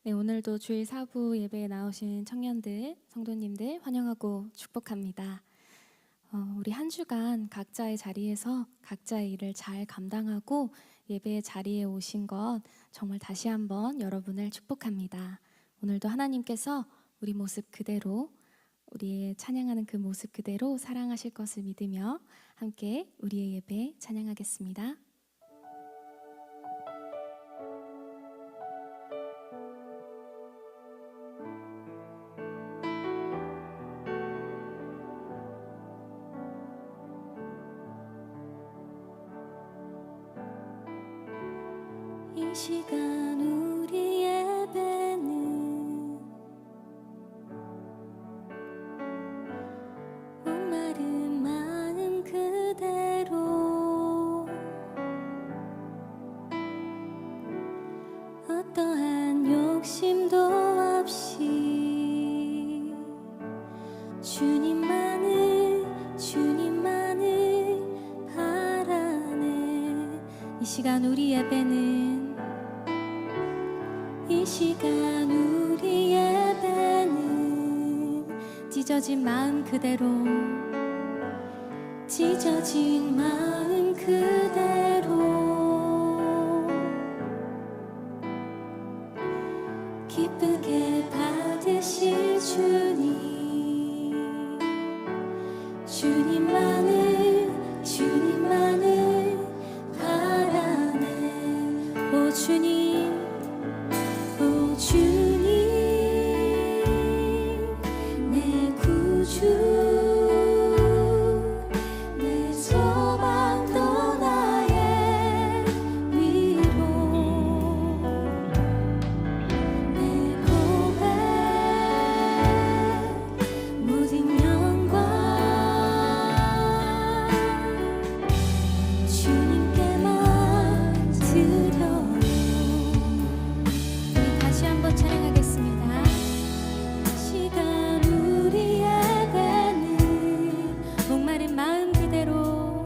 네, 오늘도 주일 사부 예배에 나오신 청년들, 성도님들 환영하고 축복합니다. 우리 한 주간 각자의 자리에서 각자의 일을 잘 감당하고 예배의 자리에 오신 것 정말 다시 한번 여러분을 축복합니다. 오늘도 하나님께서 우리 모습 그대로, 우리의 찬양하는 그 모습 그대로 사랑하실 것을 믿으며 함께 우리의 예배 찬양하겠습니다. 이 시간 우리 예배는 목마른 마음 그대로 어떠한 욕심도 없이 주님만을 바라네. 이 시간 우리 예배는 이 시간 우리 예배는 찢어진 마음 그대로 기쁘게 받으실 주님만을 바라네. 오 주님, 내 구주, 내 소망 또 나의 위로, 내 고백 모든 영광 주님께만 드려요. 다시 한번 찬양하겠습니다. 시간 우리 예배는 목마른 마음 그대로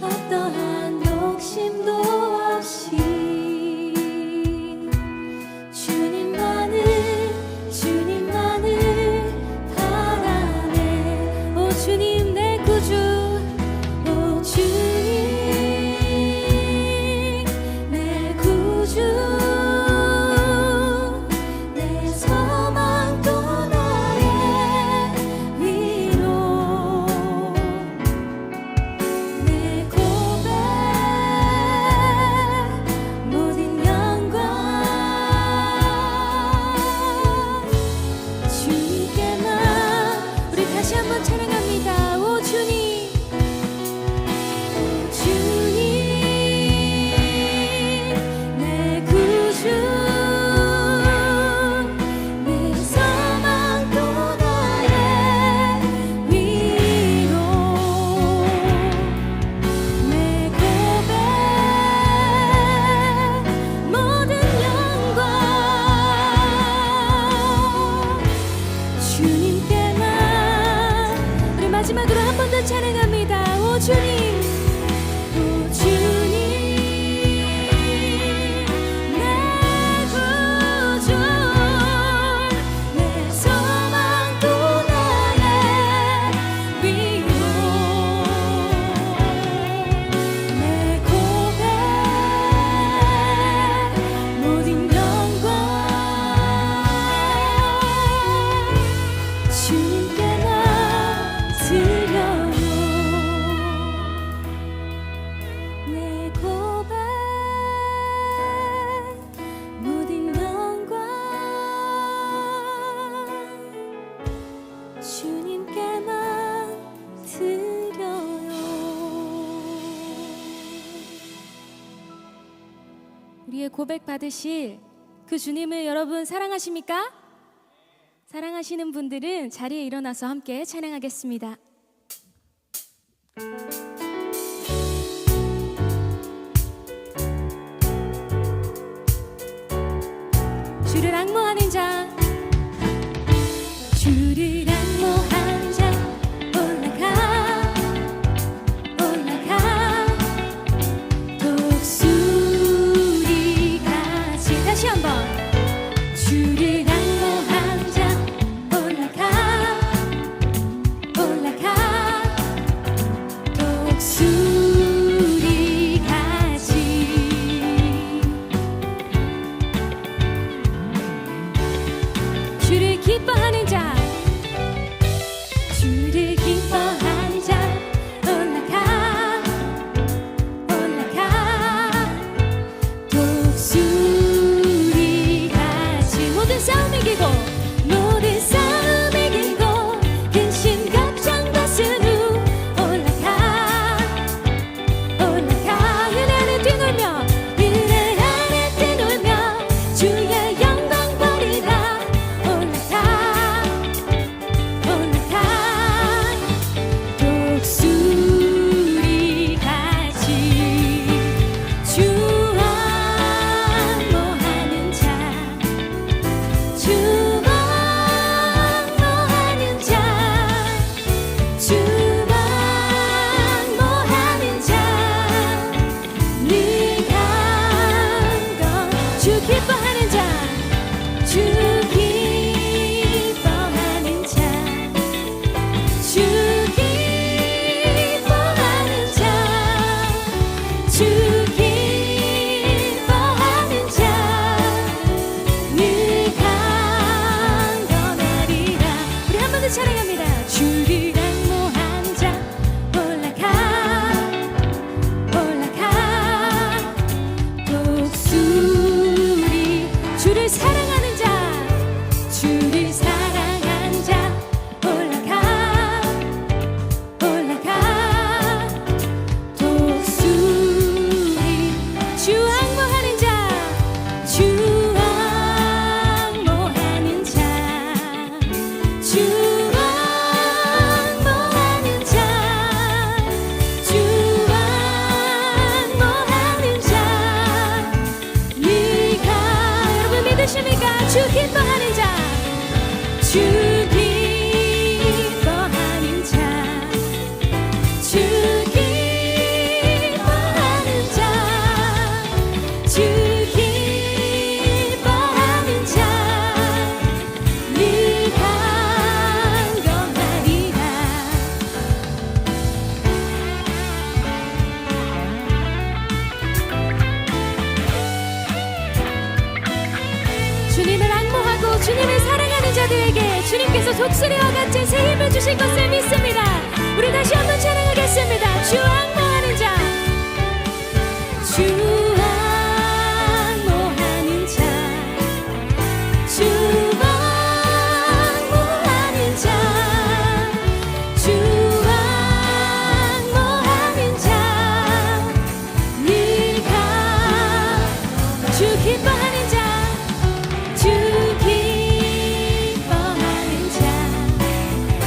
어떠한 욕심도 없이 주님만을 바라네. 오 주님 내 구주, 오 주님 내 구주, 내 소망 또 나의 위로, 내 고백 모든 영광 주님께만. 우리 다시 한번 찬양합니다. 오 주님, 내 구주, 내 소망 또 나의 위로, 내 고백 모든 영광 주님께만. 우리 마지막으로 한 번 더 찬양합니다. 오 주님, 오 주님 내 구주, 내 소망 또 나의 위로, 내 고백 모든 영광 주님께만 드려요. 내 고백 모든 영광 주님께만 드려요. 우리의 고백 받으실 그 주님을 여러분 사랑하십니까? 사랑하시는 분들은 자리에 일어나서 함께 찬양하겠습니다. 주를 앙모하는 자, 주를 앙모하는 자 올라가 찬양합니다. 주를 앙모하는 자 올라가 독수리 주를 사랑하는 자 주를 사랑하는 자 올라가 독수리 주 앙모하는 자 주 앙모하는 자 주 앙모하는 자 주 앙모하는 자 네가 여러분 믿으십니까? 주 기뻐하는 자 주 기뻐하는 자 주 기뻐하는 자 주 기뻐하는 자 네가 영원하리라. 주님을 앙모하고 주님을 사랑하는 자들에게 주님께서 독수리와 같이 새 힘을 주실 것을 믿습니다. 우리 다시 한번 찬양하겠습니다. 주 앙모하는 자 주 앙모하는 자 주 앙모하는 자 주 앙모하는 자 네가 주 기뻐하는 자 주 기뻐하는 자 주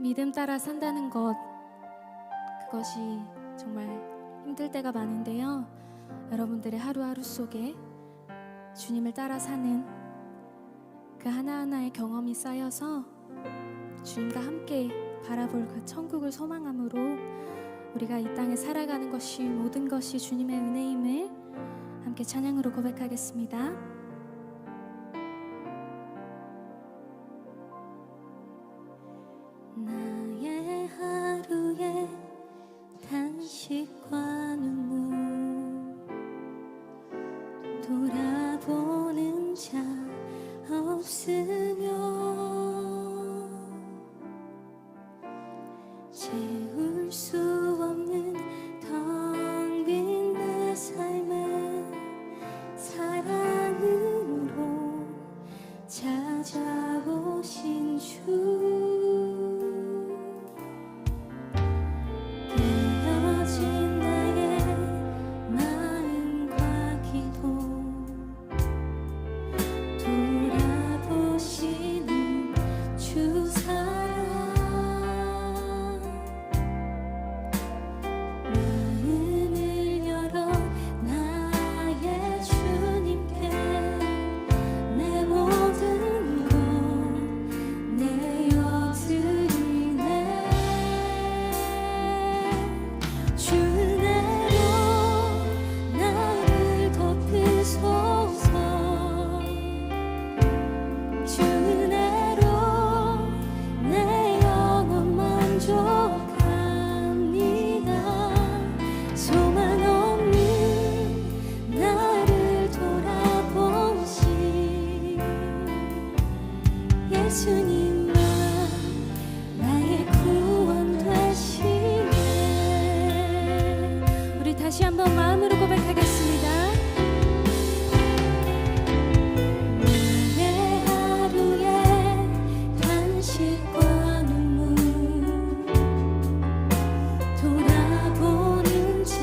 믿음 따라 산다는 것, 그것이 정말 힘들 때가 많은데요. 여러분들의 하루하루 속에 주님을 따라 사는 그 하나하나의 경험이 쌓여서 주님과 함께 바라볼 그 천국을 소망함으로 우리가 이 땅에 살아가는 것이 모든 것이 주님의 은혜임을 함께 찬양으로 고백하겠습니다. 나의 하루에 단식과 눈물 돌아보는 자 없으며 채울 수 없는 텅 빈 내 삶을 사랑으로 찾아오신 주 예수님만 나의 구원 되시네. 우리 다시 한번 마음으로 고백하겠습니다. 내 하루에 단식과 눈물 돌아보는 자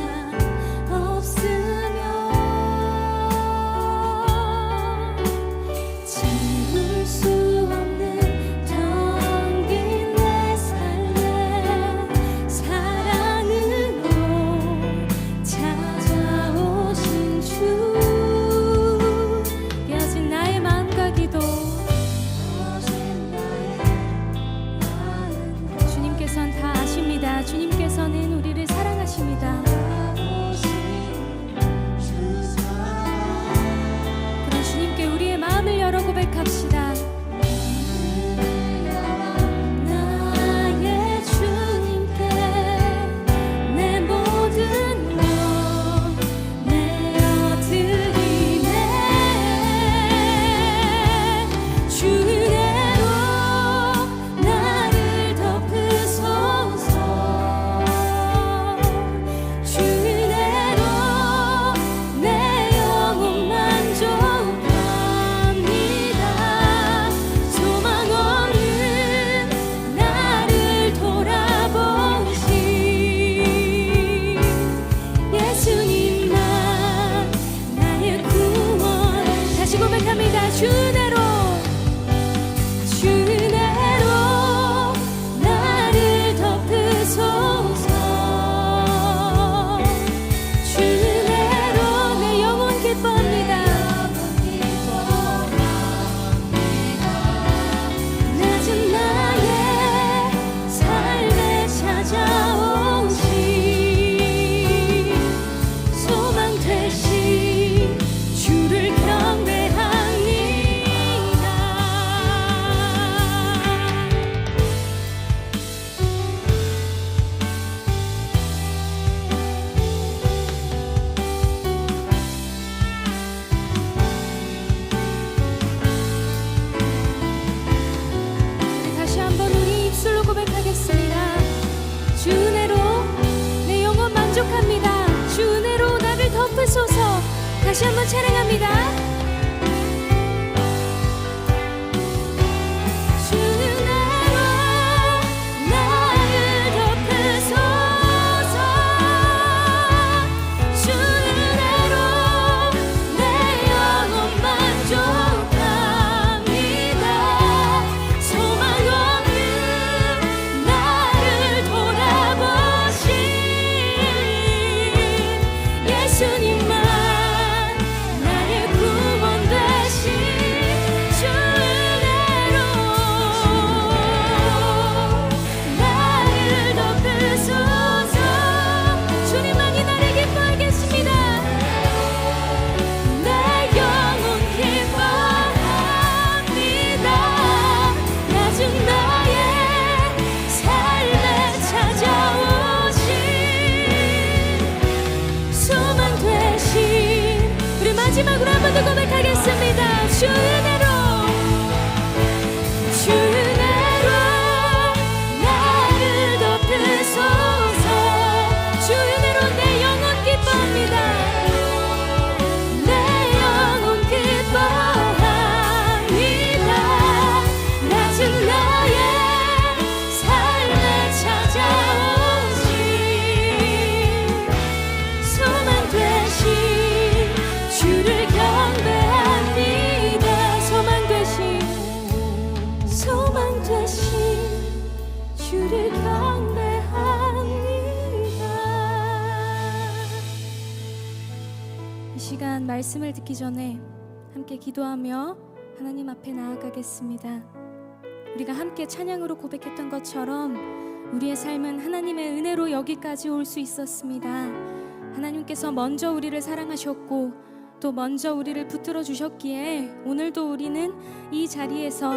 없으며 채울 수 주님께서는 우리를 사랑하십니다. 그럼 주님께 우리의 마음을 열어 고백합시다. 나의 주님께 내 모든 것 내어드리네. 주 은혜로 나를 덮으소서. 주 은혜로 주 은혜로 나를 덮으소서. 주 은혜로 내 영혼 기뻐합니다. 낮은 나의 삶에 찾아오신 소망 되신 주를 경배하니 주 은혜로 내 영혼 만족합니다. 주 은혜로 나를 덮으소서. 다시 한번 찬양합니다. 마지막으로 한 번 더 고백하겠습니다. 주 은혜로 주 은혜로 나를 덮으소서. 주 은혜로 내 영혼 기뻐합니다. 내 영혼 기뻐합니다. 낮은 나의 삶에 찾아오신 소망 되신 주를 경배합니다. 소망 되신 주를 경배합니다. 이 시간 말씀을 듣기 전에 함께 기도하며 하나님 앞에 나아가겠습니다. 우리가 함께 찬양으로 고백했던 것처럼 우리의 삶은 하나님의 은혜로 여기까지 올 수 있었습니다. 하나님께서 먼저 우리를 사랑하셨고 또 먼저 우리를 붙들어 주셨기에 오늘도 우리는 이 자리에서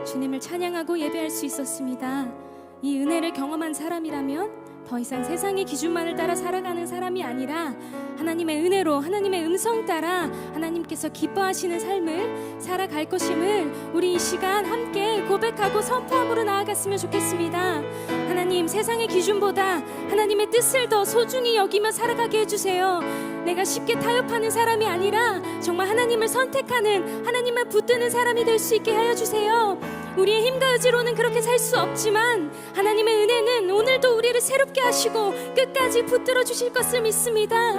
주님을 찬양하고 예배할 수 있었습니다. 이 은혜를 경험한 사람이라면 더 이상 세상의 기준만을 따라 살아가는 사람이 아니라 하나님의 은혜로 하나님의 음성 따라 하나님께서 기뻐하시는 삶을 살아갈 것임을 우리 이 시간 함께 고백하고 선포함으로 나아갔으면 좋겠습니다. 하나님, 세상의 기준보다 하나님의 뜻을 더 소중히 여기며 살아가게 해주세요. 내가 쉽게 타협하는 사람이 아니라 정말 하나님을 선택하는, 하나님만 붙드는 사람이 될 수 있게 하여 주세요. 우리의 힘과 의지로는 그렇게 살 수 없지만 하나님의 은혜는 오늘도 우리를 새롭게 하시고 끝까지 붙들어 주실 것을 믿습니다.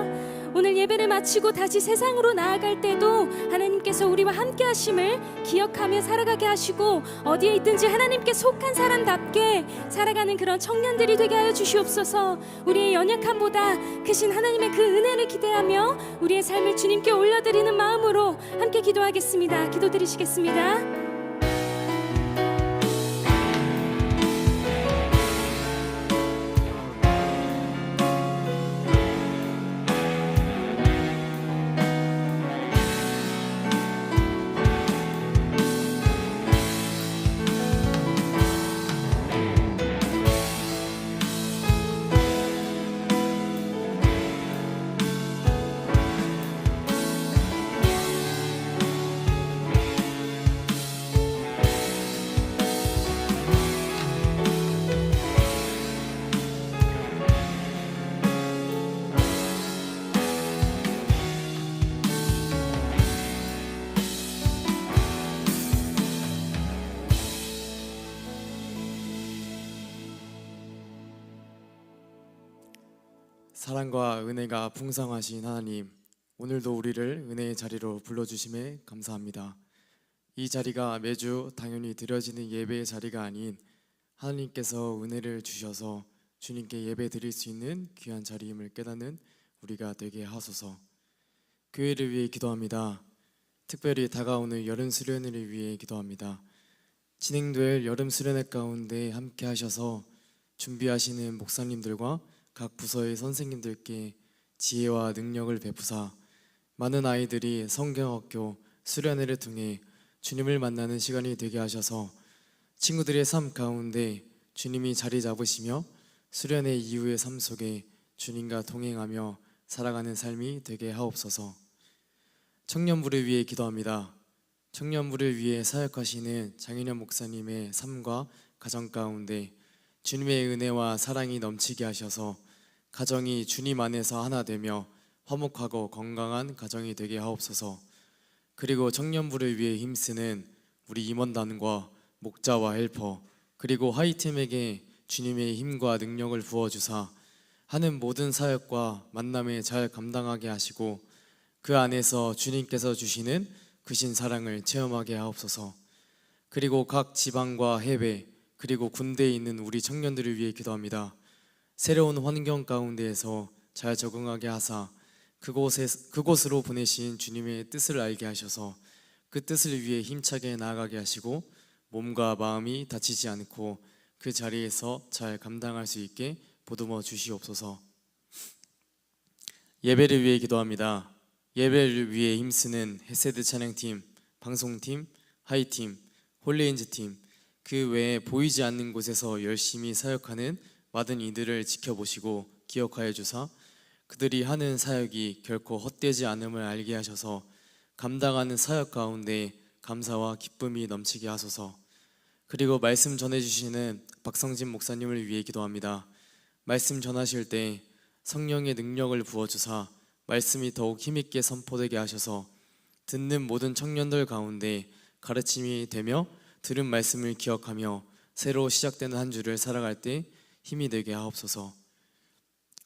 오늘 예배를 마치고 다시 세상으로 나아갈 때도 하나님께서 우리와 함께 하심을 기억하며 살아가게 하시고 어디에 있든지 하나님께 속한 사람답게 살아가는 그런 청년들이 되게 하여 주시옵소서. 우리의 연약함보다 크신 하나님의 그 은혜를 기대하며 우리의 삶을 주님께 올려드리는 마음으로 함께 기도하겠습니다. 기도드리시겠습니다. 사랑과 은혜가 풍성하신 하나님, 오늘도 우리를 은혜의 자리로 불러주심에 감사합니다. 이 자리가 매주 당연히 드려지는 예배의 자리가 아닌 하나님께서 은혜를 주셔서 주님께 예배 드릴 수 있는 귀한 자리임을 깨닫는 우리가 되게 하소서. 교회를 위해 기도합니다. 특별히 다가오는 여름 수련회를 위해 기도합니다. 진행될 여름 수련회 가운데 함께 하셔서 준비하시는 목사님들과 각 부서의 선생님들께 지혜와 능력을 베푸사 많은 아이들이 성경학교 수련회를 통해 주님을 만나는 시간이 되게 하셔서 친구들의 삶 가운데 주님이 자리 잡으시며 수련회 이후의 삶 속에 주님과 동행하며 살아가는 삶이 되게 하옵소서. 청년부를 위해 기도합니다. 청년부를 위해 사역하시는 장인현 목사님의 삶과 가정 가운데 주님의 은혜와 사랑이 넘치게 하셔서 가정이 주님 안에서 하나 되며 화목하고 건강한 가정이 되게 하옵소서. 그리고 청년부를 위해 힘쓰는 우리 임원단과 목자와 헬퍼 그리고 하이팀에게 주님의 힘과 능력을 부어주사 하는 모든 사역과 만남에 잘 감당하게 하시고 그 안에서 주님께서 주시는 크신 사랑을 체험하게 하옵소서. 그리고 각 지방과 해외 그리고 군대에 있는 우리 청년들을 위해 기도합니다. 새로운 환경 가운데에서 잘 적응하게 하사 그곳으로 보내신 주님의 뜻을 알게 하셔서 그 뜻을 위해 힘차게 나아가게 하시고 몸과 마음이 다치지 않고 그 자리에서 잘 감당할 수 있게 보듬어 주시옵소서. 예배를 위해 기도합니다. 예배를 위해 힘쓰는 헤세드 찬양팀, 방송팀, 하이팀, 홀리인즈팀 그 외에 보이지 않는 곳에서 열심히 사역하는 모든 이들을 지켜보시고 기억하여 주사 그들이 하는 사역이 결코 헛되지 않음을 알게 하셔서 감당하는 사역 가운데 감사와 기쁨이 넘치게 하소서. 그리고 말씀 전해주시는 박성진 목사님을 위해 기도합니다. 말씀 전하실 때 성령의 능력을 부어주사 말씀이 더욱 힘있게 선포되게 하셔서 듣는 모든 청년들 가운데 가르침이 되며 들은 말씀을 기억하며 새로 시작되는 한 주를 살아갈 때 힘이 되게 하옵소서.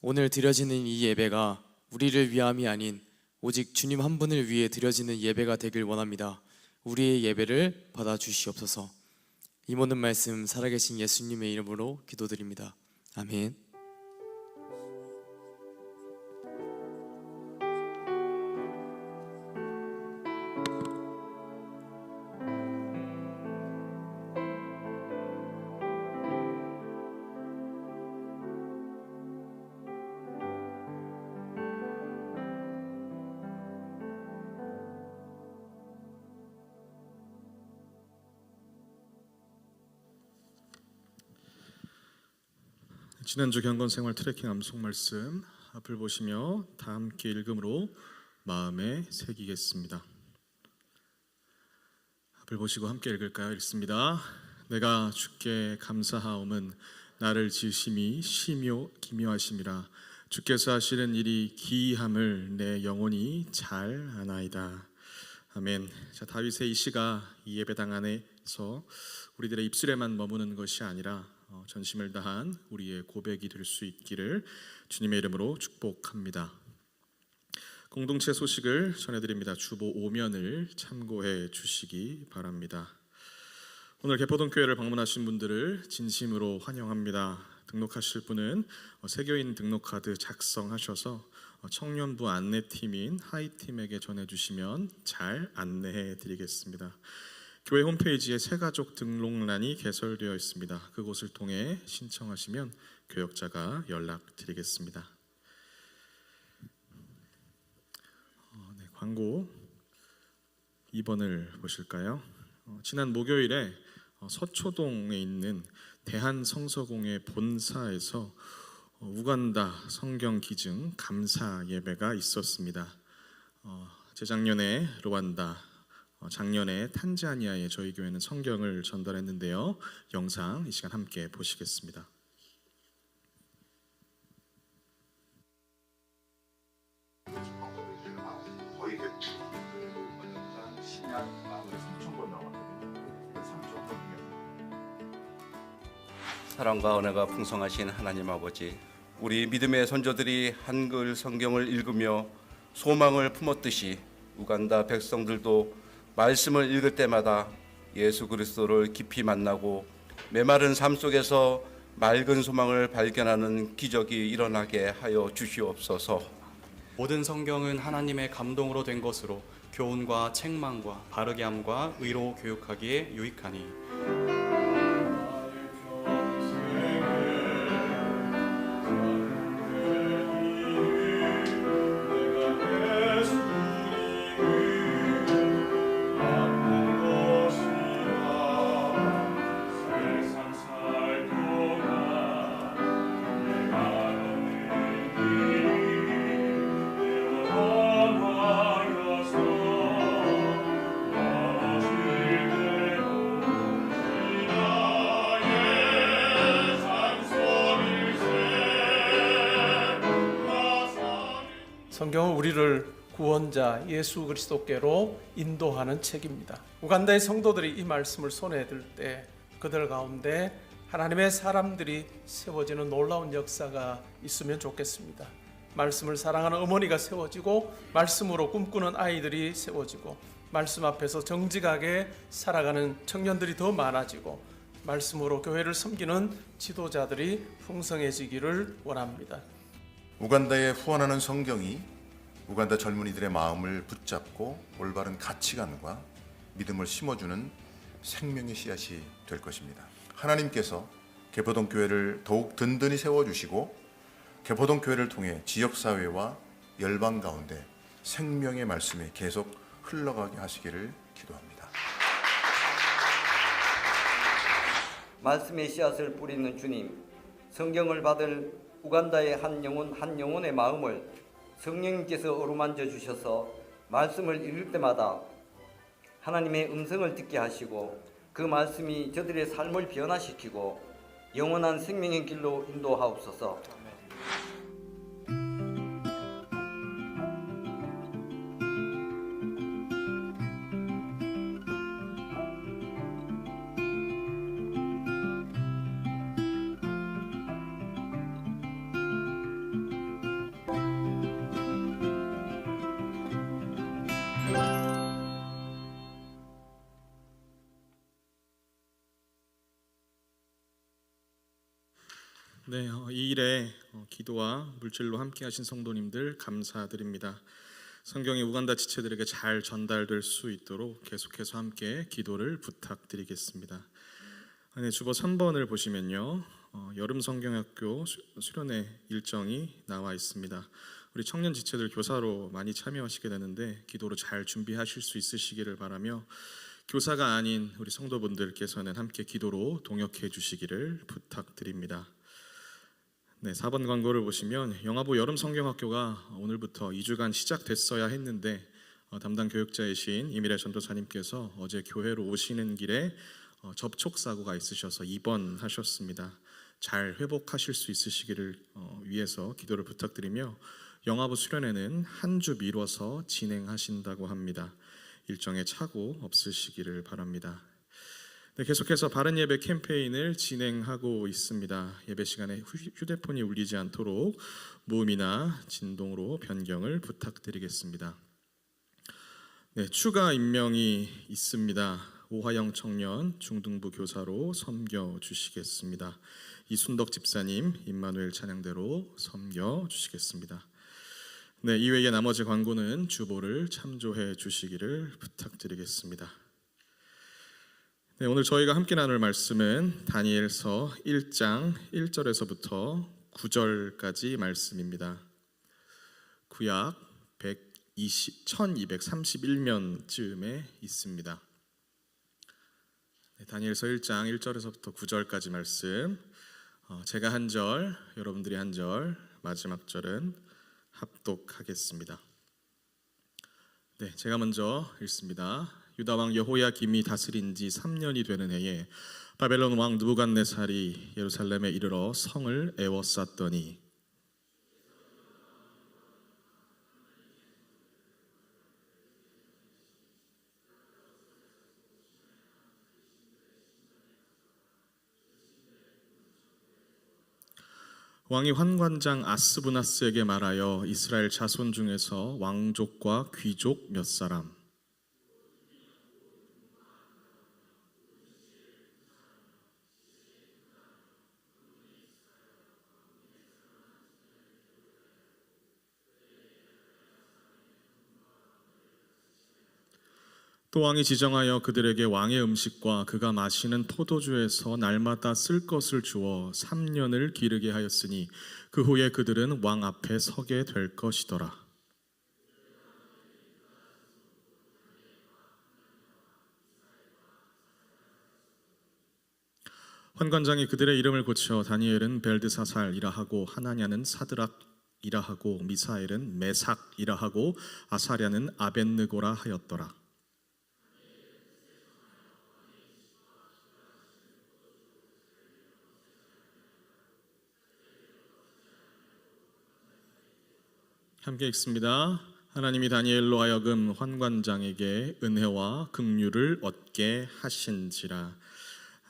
오늘 드려지는 이 예배가 우리를 위함이 아닌 오직 주님 한 분을 위해 드려지는 예배가 되길 원합니다. 우리의 예배를 받아주시옵소서. 이 모든 말씀 살아계신 예수님의 이름으로 기도드립니다. 아멘. 지난주 경건생활 트래킹 암송 말씀 앞을 보시며 다 함께 읽음으로 마음에 새기겠습니다. 앞을 보시고 함께 읽을까요? 읽습니다. 내가 주께 감사하옴은 나를 지으심이 시묘 기묘하심이라. 주께서 하시는 일이 기이함을 내 영혼이 잘 아나이다. 아멘. 자, 다윗의 이 시가 이 예배당 안에서 우리들의 입술에만 머무는 것이 아니라 전심을 다한 우리의 고백이 될 수 있기를 주님의 이름으로 축복합니다. 공동체 소식을 전해드립니다. 주보 5면을 참고해 주시기 바랍니다. 오늘 개포동교회를 방문하신 분들을 진심으로 환영합니다. 등록하실 분은 세교인 등록카드 작성하셔서 청년부 안내팀인 하이팀에게 전해주시면 잘 안내해 드리겠습니다. 교회 홈페이지에 새가족 등록란이 개설되어 있습니다. 그곳을 통해 신청하시면 교역자가 연락드리겠습니다. 광고 2번을 보실까요? 지난 목요일에 서초동에 있는 대한성서공회 본사에서 우간다 성경 기증 감사 예배가 있었습니다. 재작년에 루안다, 작년에 탄자니아에 저희 교회는 성경을 전달했는데요. 영상 이 시간 함께 보시겠습니다. 사랑과 은혜가 풍성하신 하나님 아버지, 우리 믿음의 선조들이 한글 성경을 읽으며 소망을 품었듯이 우간다 백성들도 말씀을 읽을 때마다 예수 그리스도를 깊이 만나고 메마른 삶 속에서 맑은 소망을 발견하는 기적이 일어나게 하여 주시옵소서. 모든 성경은 하나님의 감동으로 된 것으로 교훈과 책망과 바르게 함과 의로 교육하기에 유익하니 성경은 우리를 구원자 예수 그리스도께로 인도하는 책입니다. 우간다의 성도들이 이 말씀을 손에 들 때 그들 가운데 하나님의 사람들이 세워지는 놀라운 역사가 있으면 좋겠습니다. 말씀을 사랑하는 어머니가 세워지고 말씀으로 꿈꾸는 아이들이 세워지고 말씀 앞에서 정직하게 살아가는 청년들이 더 많아지고 말씀으로 교회를 섬기는 지도자들이 풍성해지기를 원합니다. 우간다에 후원하는 성경이 우간다 젊은이들의 마음을 붙잡고 올바른 가치관과 믿음을 심어주는 생명의 씨앗이 될 것입니다. 하나님께서 개포동교회를 더욱 든든히 세워주시고 개포동교회를 통해 지역사회와 열방 가운데 생명의 말씀이 계속 흘러가게 하시기를 기도합니다. 말씀의 씨앗을 뿌리는 주님, 성경을 받을 우간다의 한 영혼의 마음을 성령님께서 어루만져 주셔서 말씀을 읽을 때마다 하나님의 음성을 듣게 하시고 그 말씀이 저들의 삶을 변화시키고 영원한 생명의 길로 인도하옵소서. 네, 이 일에 기도와 물질로 함께하신 성도님들 감사드립니다. 성경이 우간다 지체들에게 잘 전달될 수 있도록 계속해서 함께 기도를 부탁드리겠습니다. 네, 주보 3번을 보시면요, 여름 성경학교 수련회 일정이 나와 있습니다. 우리 청년 지체들 교사로 많이 참여하시게 되는데 기도로 잘 준비하실 수 있으시기를 바라며, 교사가 아닌 우리 성도분들께서는 함께 기도로 동역해 주시기를 부탁드립니다. 네, 4번 광고를 보시면 영화부 여름 성경학교가 오늘부터 2주간 시작됐어야 했는데 담당 교육자이신 이미래 전도사님께서 어제 교회로 오시는 길에 접촉 사고가 있으셔서 입원하셨습니다. 잘 회복하실 수 있으시기를 위해서 기도를 부탁드리며, 영화부 수련회는 한 주 미뤄서 진행하신다고 합니다. 일정에 착오 없으시기를 바랍니다. 네, 계속해서 바른 예배 캠페인을 진행하고 있습니다. 예배 시간에 휴대폰이 울리지 않도록 무음이나 진동으로 변경을 부탁드리겠습니다. 네, 추가 임명이 있습니다. 오화영 청년 중등부 교사로 섬겨 주시겠습니다. 이순덕 집사님 임마누엘 찬양대로 섬겨 주시겠습니다. 네, 이외의 나머지 광고는 주보를 참조해 주시기를 부탁드리겠습니다. 네, 오늘 저희가 함께 나눌 말씀은 다니엘서 1장 1절에서부터 9절까지 말씀입니다. 구약 1231면쯤에 있습니다. 네, 다니엘서 1장 1절에서부터 9절까지 말씀, 제가 한 절, 여러분들이 한 절, 마지막 절은 합독하겠습니다. 네, 제가 먼저 읽습니다. 유다 왕 여호야김이 다스린 지 3년이 되는 해에 바벨론 왕 느부갓네살이 예루살렘에 이르러 성을 에워쌌더니 왕이 환관장 아스부나스에게 말하여 이스라엘 자손 중에서 왕족과 귀족 몇 사람, 또 왕이 지정하여 그들에게 왕의 음식과 그가 마시는 포도주에서 날마다 쓸 것을 주어 3년을 기르게 하였으니 그 후에 그들은 왕 앞에 서게 될 것이더라. 환관장이 그들의 이름을 고쳐 다니엘은 벨드사살이라 하고, 하나냐는 사드락이라 하고, 미사엘은 메삭이라 하고, 아사랴는 아벳느고라 하였더라. 함께 읽습니다. 하나님이 다니엘로 하여금 환관장에게 은혜와 긍휼을 얻게 하신지라.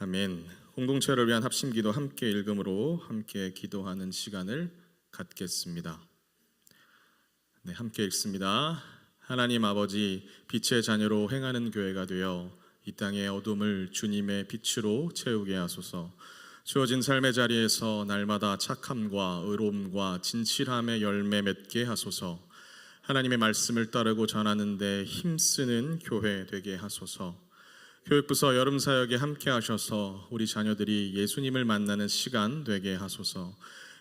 아멘. 공동체를 위한 합심기도 함께 읽음으로 함께 기도하는 시간을 갖겠습니다. 네, 함께 읽습니다. 하나님 아버지, 빛의 자녀로 행하는 교회가 되어 이 땅의 어둠을 주님의 빛으로 채우게 하소서. 주어진 삶의 자리에서 날마다 착함과 의로움과 진실함의 열매 맺게 하소서. 하나님의 말씀을 따르고 전하는 데 힘쓰는 교회 되게 하소서. 교육부서 여름 사역에 함께 하셔서 우리 자녀들이 예수님을 만나는 시간 되게 하소서.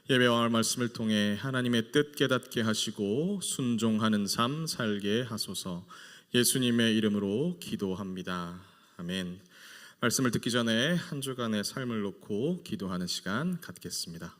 예배와 말씀을 통해 하나님의 뜻 깨닫게 하시고 순종하는 삶 살게 하소서. 예수님의 이름으로 기도합니다. 아멘. 말씀을 듣기 전에 한 주간의 삶을 놓고 기도하는 시간 갖겠습니다.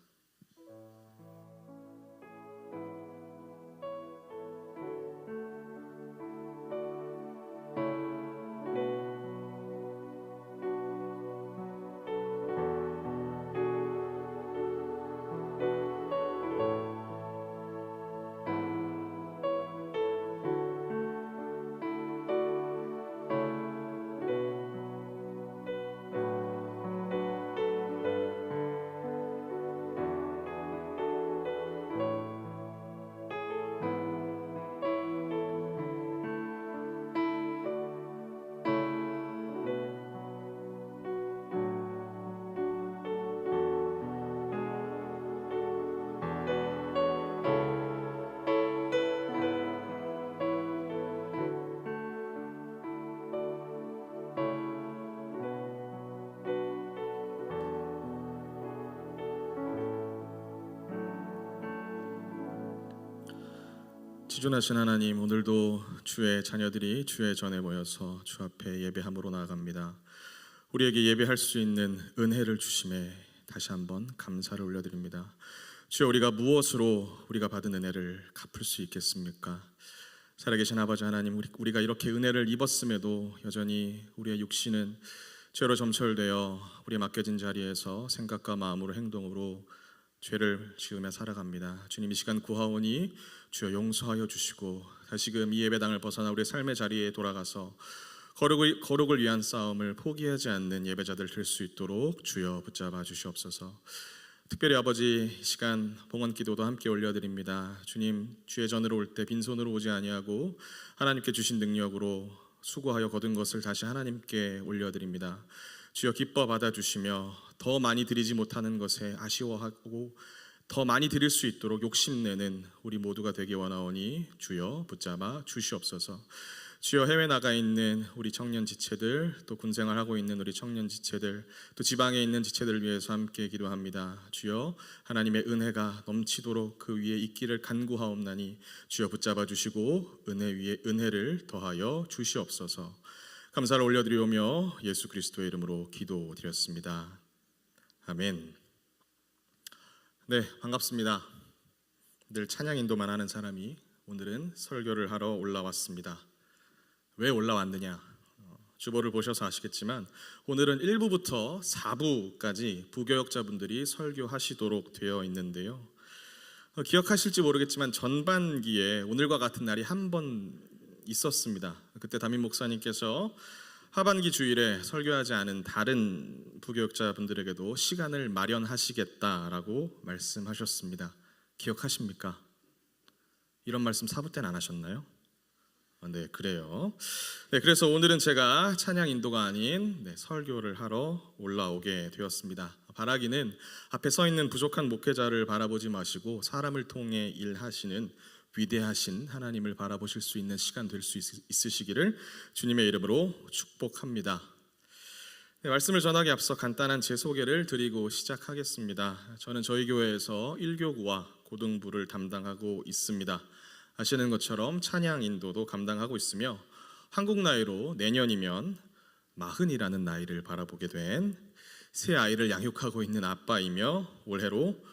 지존하신 하나님, 오늘도 주의 자녀들이 주의 전에 모여서 주 앞에 예배함으로 나아갑니다. 우리에게 예배할 수 있는 은혜를 주심에 다시 한번 감사를 올려드립니다. 주여, 우리가 무엇으로 우리가 받은 은혜를 갚을 수 있겠습니까? 살아계신 아버지 하나님, 우리가 이렇게 은혜를 입었음에도 여전히 우리의 육신은 죄로 점철되어 우리의 맡겨진 자리에서 생각과 마음으로 행동으로 죄를 지으며 살아갑니다. 주님, 이 시간 구하오니 주여 용서하여 주시고 다시금 이 예배당을 벗어나 우리의 삶의 자리에 돌아가서 거룩을 위한 싸움을 포기하지 않는 예배자들 될 수 있도록 주여 붙잡아 주시옵소서. 특별히 아버지, 시간 봉헌 기도도 함께 올려드립니다. 주님, 주의 전으로 올 때 빈손으로 오지 아니하고 하나님께 주신 능력으로 수고하여 거둔 것을 다시 하나님께 올려드립니다. 주여, 기뻐 받아주시며 더 많이 드리지 못하는 것에 아쉬워하고 더 많이 드릴 수 있도록 욕심내는 우리 모두가 되기 원하오니 주여 붙잡아 주시옵소서. 주여, 해외 나가 있는 우리 청년 지체들, 또 군생활하고 있는 우리 청년 지체들, 또 지방에 있는 지체들을 위해서 함께 기도합니다. 주여, 하나님의 은혜가 넘치도록 그 위에 있기를 간구하옵나니 주여 붙잡아 주시고 은혜 위에 은혜를 더하여 주시옵소서. 감사를 올려드리오며 예수 그리스도의 이름으로 기도드렸습니다. 아멘. 네, 반갑습니다. 늘 찬양 인도만 하는 사람이 오늘은 설교를 하러 올라왔습니다. 왜 올라왔느냐? 주보를 보셔서 아시겠지만 오늘은 1부부터 4부까지 부교역자분들이 설교하시도록 되어 있는데요. 기억하실지 모르겠지만 전반기에 오늘과 같은 날이 한 번 있었습니다. 그때 담임 목사님께서 하반기 주일에 설교하지 않은 다른 부교역자분들에게도 시간을 마련하시겠다라고 말씀하셨습니다. 기억하십니까? 이런 말씀 4부 때는 안 하셨나요? 네, 그래요. 네, 그래서 오늘은 제가 찬양 인도가 아닌 설교를 하러 올라오게 되었습니다. 바라기는 앞에 서 있는 부족한 목회자를 바라보지 마시고 사람을 통해 일하시는 위대하신 하나님을 바라보실 수 있는 시간 될 수 있으시기를 주님의 이름으로 축복합니다. 네, 말씀을 전하기 앞서 간단한 제 소개를 드리고 시작하겠습니다. 저는 저희 교회에서 1교구와 고등부를 담당하고 있습니다. 아시는 것처럼 찬양 인도도 감당하고 있으며 한국 나이로 내년이면 40이라는 나이를 바라보게 된 새 아이를 양육하고 있는 아빠이며 올해로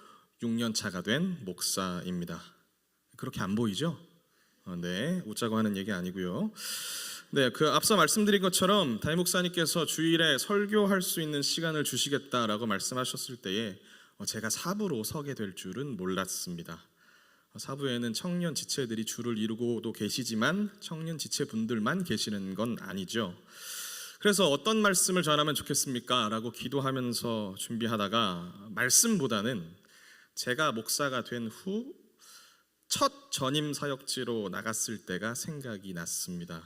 6년 차가 된 목사입니다. 그렇게 안 보이죠? 네, 웃자고 하는 얘기 아니고요. 네, 그 앞서 말씀드린 것처럼 담임 목사님께서 주일에 설교할 수 있는 시간을 주시겠다라고 말씀하셨을 때에 제가 사부로 서게 될 줄은 몰랐습니다. 사부에는 청년 지체들이 줄을 이루고도 계시지만 청년 지체분들만 계시는 건 아니죠. 그래서 어떤 말씀을 전하면 좋겠습니까? 라고 기도하면서 준비하다가 말씀보다는 제가 목사가 된 후 첫 전임 사역지로 나갔을 때가 생각이 났습니다.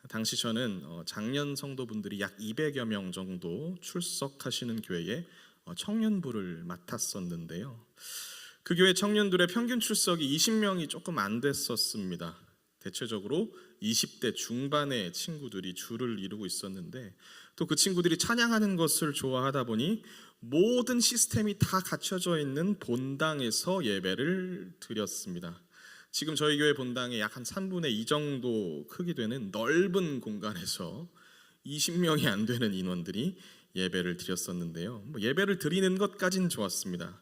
당시 저는 장년 성도분들이 약 200여 명 정도 출석하시는 교회에 청년부를 맡았었는데요. 그 교회 청년들의 평균 출석이 20명이 조금 안 됐었습니다. 대체적으로 20대 중반의 친구들이 줄을 이루고 있었는데 또 그 친구들이 찬양하는 것을 좋아하다 보니 모든 시스템이 다 갖춰져 있는 본당에서 예배를 드렸습니다. 지금 저희 교회 본당에 약 한 3분의 2 정도 크기 되는 넓은 공간에서 20명이 안 되는 인원들이 예배를 드렸었는데요. 예배를 드리는 것까진 좋았습니다.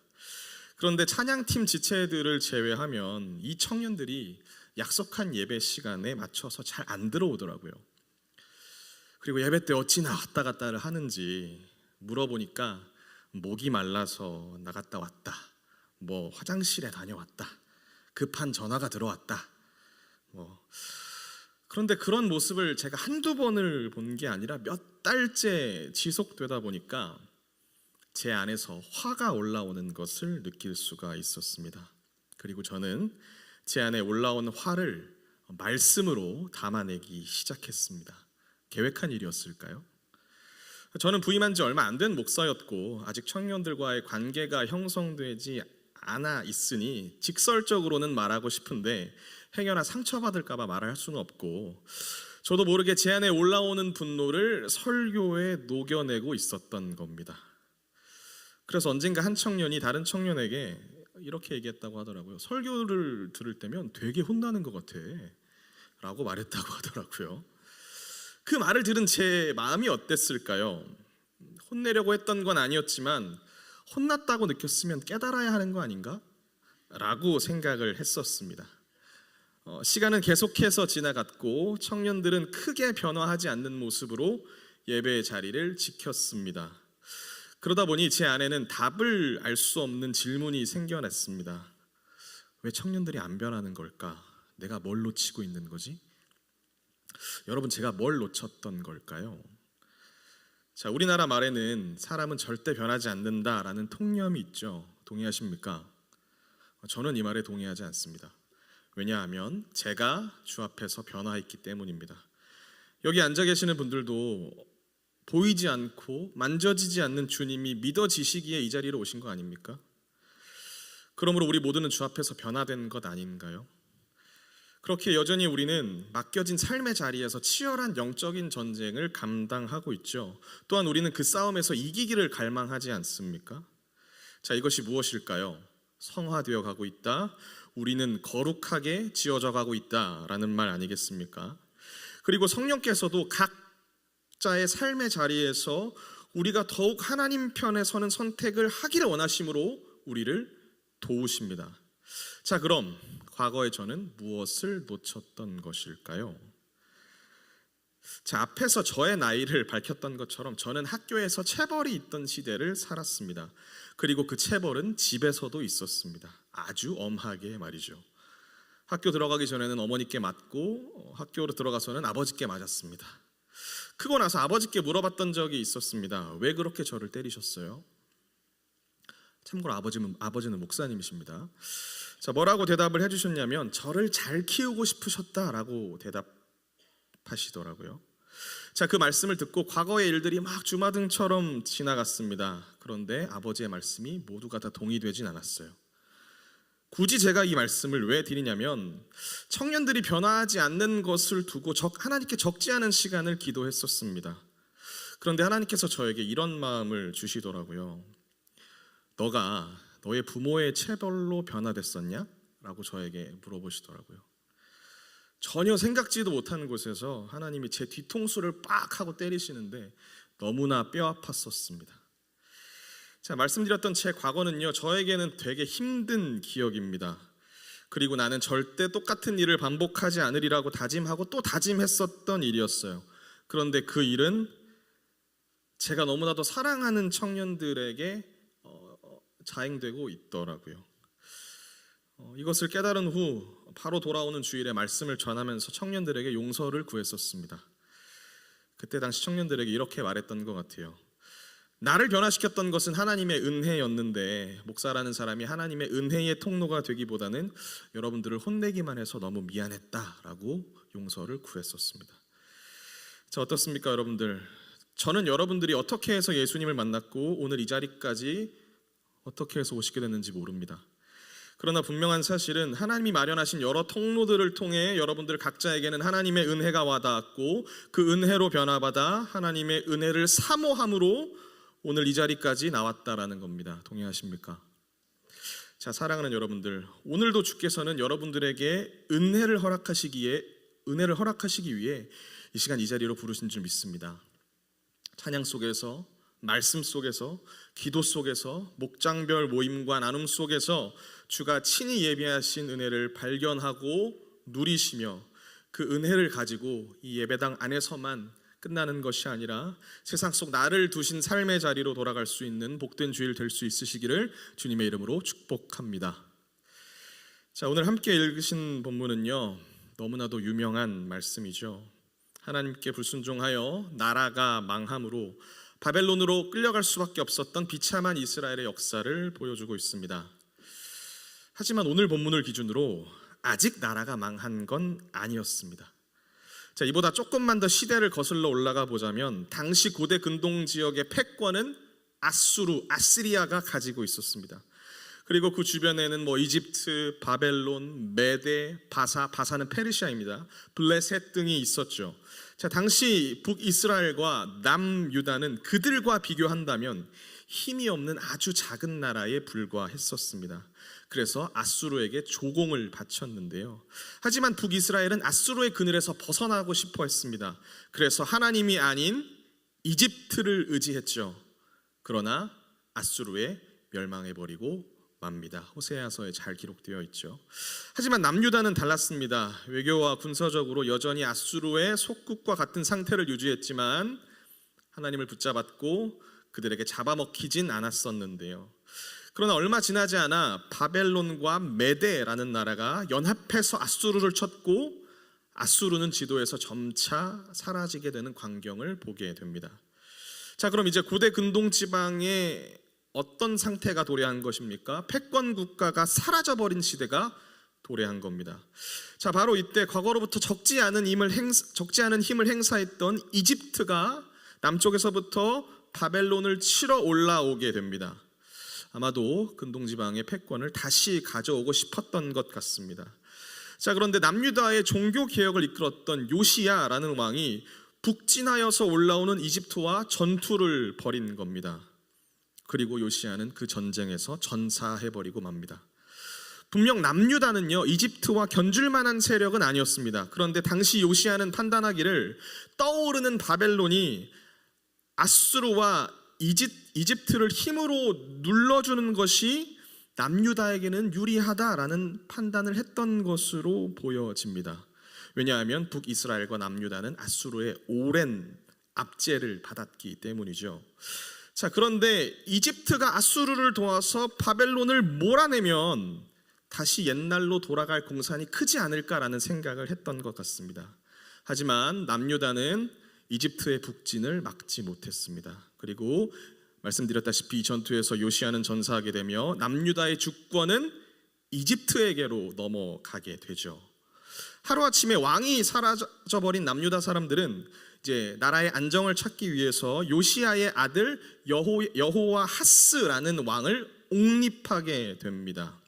그런데 찬양팀 지체들을 제외하면 이 청년들이 약속한 예배 시간에 맞춰서 잘 안 들어오더라고요. 그리고 예배 때 어찌나 왔다 갔다를 하는지 물어보니까 목이 말라서 나갔다 왔다, 뭐 화장실에 다녀왔다, 급한 전화가 들어왔다. 그런데 그런 모습을 제가 한두 번을 본 게 아니라 몇 달째 지속되다 보니까 제 안에서 화가 올라오는 것을 느낄 수가 있었습니다. 그리고 저는 제 안에 올라온 화를 말씀으로 담아내기 시작했습니다. 계획한 일이었을까요? 저는 부임한 지 얼마 안 된 목사였고 아직 청년들과의 관계가 형성되지 않아 있으니 직설적으로는 말하고 싶은데 행여나 상처받을까 봐 말할 수는 없고 저도 모르게 제 안에 올라오는 분노를 설교에 녹여내고 있었던 겁니다. 그래서 언젠가 한 청년이 다른 청년에게 이렇게 얘기했다고 하더라고요. 설교를 들을 때면 되게 혼나는 것 같아 라고 말했다고 하더라고요. 그 말을 들은 제 마음이 어땠을까요? 혼내려고 했던 건 아니었지만 혼났다고 느꼈으면 깨달아야 하는 거 아닌가? 라고 생각을 했었습니다. 시간은 계속해서 지나갔고 청년들은 크게 변화하지 않는 모습으로 예배의 자리를 지켰습니다. 그러다 보니 제 안에는 답을 알 수 없는 질문이 생겨났습니다. 왜 청년들이 안 변하는 걸까? 내가 뭘 놓치고 있는 거지? 여러분, 제가 뭘 놓쳤던 걸까요? 자, 우리나라 말에는 사람은 절대 변하지 않는다라는 통념이 있죠. 동의하십니까? 저는 이 말에 동의하지 않습니다. 왜냐하면 제가 주 앞에서 변화했기 때문입니다. 여기 앉아 계시는 분들도 보이지 않고 만져지지 않는 주님이 믿어지시기에 이 자리로 오신 거 아닙니까? 그러므로 우리 모두는 주 앞에서 변화된 것 아닌가요? 그렇게 여전히 우리는 맡겨진 삶의 자리에서 치열한 영적인 전쟁을 감당하고 있죠. 또한 우리는 그 싸움에서 이기기를 갈망하지 않습니까? 자, 이것이 무엇일까요? 성화되어 가고 있다. 우리는 거룩하게 지어져 가고 있다라는 말 아니겠습니까? 그리고 성령께서도 각자의 삶의 자리에서 우리가 더욱 하나님 편에 서는 선택을 하기를 원하심으로 우리를 도우십니다. 자, 그럼 과거에 저는 무엇을 놓쳤던 것일까요? 자, 앞에서 저의 나이를 밝혔던 것처럼 저는 학교에서 체벌이 있던 시대를 살았습니다. 그리고 그 체벌은 집에서도 있었습니다. 아주 엄하게 말이죠. 학교 들어가기 전에는 어머니께 맞고 학교로 들어가서는 아버지께 맞았습니다. 크고 나서 아버지께 물어봤던 적이 있었습니다. 왜 그렇게 저를 때리셨어요? 참고로 아버지는 목사님이십니다. 자, 뭐라고 대답을 해주셨냐면 저를 잘 키우고 싶으셨다라고 대답하시더라고요. 자, 그 말씀을 듣고 과거의 일들이 막 주마등처럼 지나갔습니다. 그런데 아버지의 말씀이 모두가 다 동의되진 않았어요. 굳이 제가 이 말씀을 왜 드리냐면 청년들이 변화하지 않는 것을 두고 하나님께 적지 않은 시간을 기도했었습니다. 그런데 하나님께서 저에게 이런 마음을 주시더라고요. 너가 너의 부모의 체벌로 변화됐었냐? 라고 저에게 물어보시더라고요. 전혀 생각지도 못한 곳에서 하나님이 제 뒤통수를 빡 하고 때리시는데 너무나 뼈 아팠었습니다. 자, 말씀드렸던 제 과거는요, 저에게는 되게 힘든 기억입니다. 그리고 나는 절대 똑같은 일을 반복하지 않으리라고 다짐하고 또 다짐했었던 일이었어요. 그런데 그 일은 제가 너무나도 사랑하는 청년들에게 자행되고 있더라고요. 이것을 깨달은 후 바로 돌아오는 주일에 말씀을 전하면서 청년들에게 용서를 구했었습니다. 그때 당시 청년들에게 이렇게 말했던 것 같아요. 나를 변화시켰던 것은 하나님의 은혜였는데 목사라는 사람이 하나님의 은혜의 통로가 되기보다는 여러분들을 혼내기만 해서 너무 미안했다라고 용서를 구했었습니다. 자, 어떻습니까, 여러분들? 저는 여러분들이 어떻게 해서 예수님을 만났고 오늘 이 자리까지 어떻게 해서 오시게 됐는지 모릅니다. 그러나 분명한 사실은 하나님이 마련하신 여러 통로들을 통해 여러분들 각자에게는 하나님의 은혜가 와닿았고 그 은혜로 변화받아 하나님의 은혜를 사모함으로 오늘 이 자리까지 나왔다라는 겁니다. 동의하십니까? 자, 사랑하는 여러분들, 오늘도 주께서는 여러분들에게 은혜를 허락하시기 위해 이 시간 이 자리로 부르신 줄 믿습니다. 찬양 속에서, 말씀 속에서, 기도 속에서, 목장별 모임과 나눔 속에서 주가 친히 예비하신 은혜를 발견하고 누리시며 그 은혜를 가지고 이 예배당 안에서만 끝나는 것이 아니라 세상 속 나를 두신 삶의 자리로 돌아갈 수 있는 복된 주일 될 수 있으시기를 주님의 이름으로 축복합니다. 자, 오늘 함께 읽으신 본문은요, 너무나도 유명한 말씀이죠. 하나님께 불순종하여 나라가 망함으로 바벨론으로 끌려갈 수밖에 없었던 비참한 이스라엘의 역사를 보여주고 있습니다. 하지만 오늘 본문을 기준으로 아직 나라가 망한 건 아니었습니다. 자, 이보다 조금만 더 시대를 거슬러 올라가 보자면 당시 고대 근동 지역의 패권은 아스리아가 가지고 있었습니다. 그리고 그 주변에는 이집트, 바벨론, 메데, 바사는 페르시아입니다. 블레셋 등이 있었죠. 자, 당시 북이스라엘과 남유다는 그들과 비교한다면 힘이 없는 아주 작은 나라에 불과했었습니다. 그래서 아수르에게 조공을 바쳤는데요. 하지만 북이스라엘은 아수르의 그늘에서 벗어나고 싶어 했습니다. 그래서 하나님이 아닌 이집트를 의지했죠. 그러나 아수르에 멸망해버리고 맙니다. 호세아서에 잘 기록되어 있죠. 하지만 남유다는 달랐습니다. 외교와 군사적으로 여전히 아수르의 속국과 같은 상태를 유지했지만 하나님을 붙잡았고 그들에게 잡아먹히진 않았었는데요. 그러나 얼마 지나지 않아 바벨론과 메데라는 나라가 연합해서 아수르를 쳤고 아수르는 지도에서 점차 사라지게 되는 광경을 보게 됩니다. 자, 그럼 이제 고대 근동 지방에 어떤 상태가 도래한 것입니까? 패권 국가가 사라져버린 시대가 도래한 겁니다. 자, 바로 이때 과거로부터 적지 않은 힘을 행사했던 이집트가 남쪽에서부터 바벨론을 치러 올라오게 됩니다. 아마도 근동지방의 패권을 다시 가져오고 싶었던 것 같습니다. 자, 그런데 남유다의 종교 개혁을 이끌었던 요시야라는 왕이 북진하여서 올라오는 이집트와 전투를 벌인 겁니다. 그리고 요시야는 그 전쟁에서 전사해버리고 맙니다. 분명 남유다는요, 이집트와 견줄 만한 세력은 아니었습니다. 그런데 당시 요시야는 판단하기를 떠오르는 바벨론이 아수르와 이집트를 힘으로 눌러주는 것이 남유다에게는 유리하다라는 판단을 했던 것으로 보여집니다. 왜냐하면 북이스라엘과 남유다는 아수르의 오랜 압제를 받았기 때문이죠. 자, 그런데 이집트가 아수르를 도와서 바벨론을 몰아내면 다시 옛날로 돌아갈 공산이 크지 않을까라는 생각을 했던 것 같습니다. 하지만 남유다는 이집트의 북진을 막지 못했습니다. 그리고 말씀드렸다시피 이 전투에서 요시야는 전사하게 되며 남유다의 주권은 이집트에게로 넘어가게 되죠. 하루아침에 왕이 사라져버린 남유다 사람들은 이제 나라의 안정을 찾기 위해서 요시야의 아들 여호와하스라는 왕을 옹립하게 됩니다.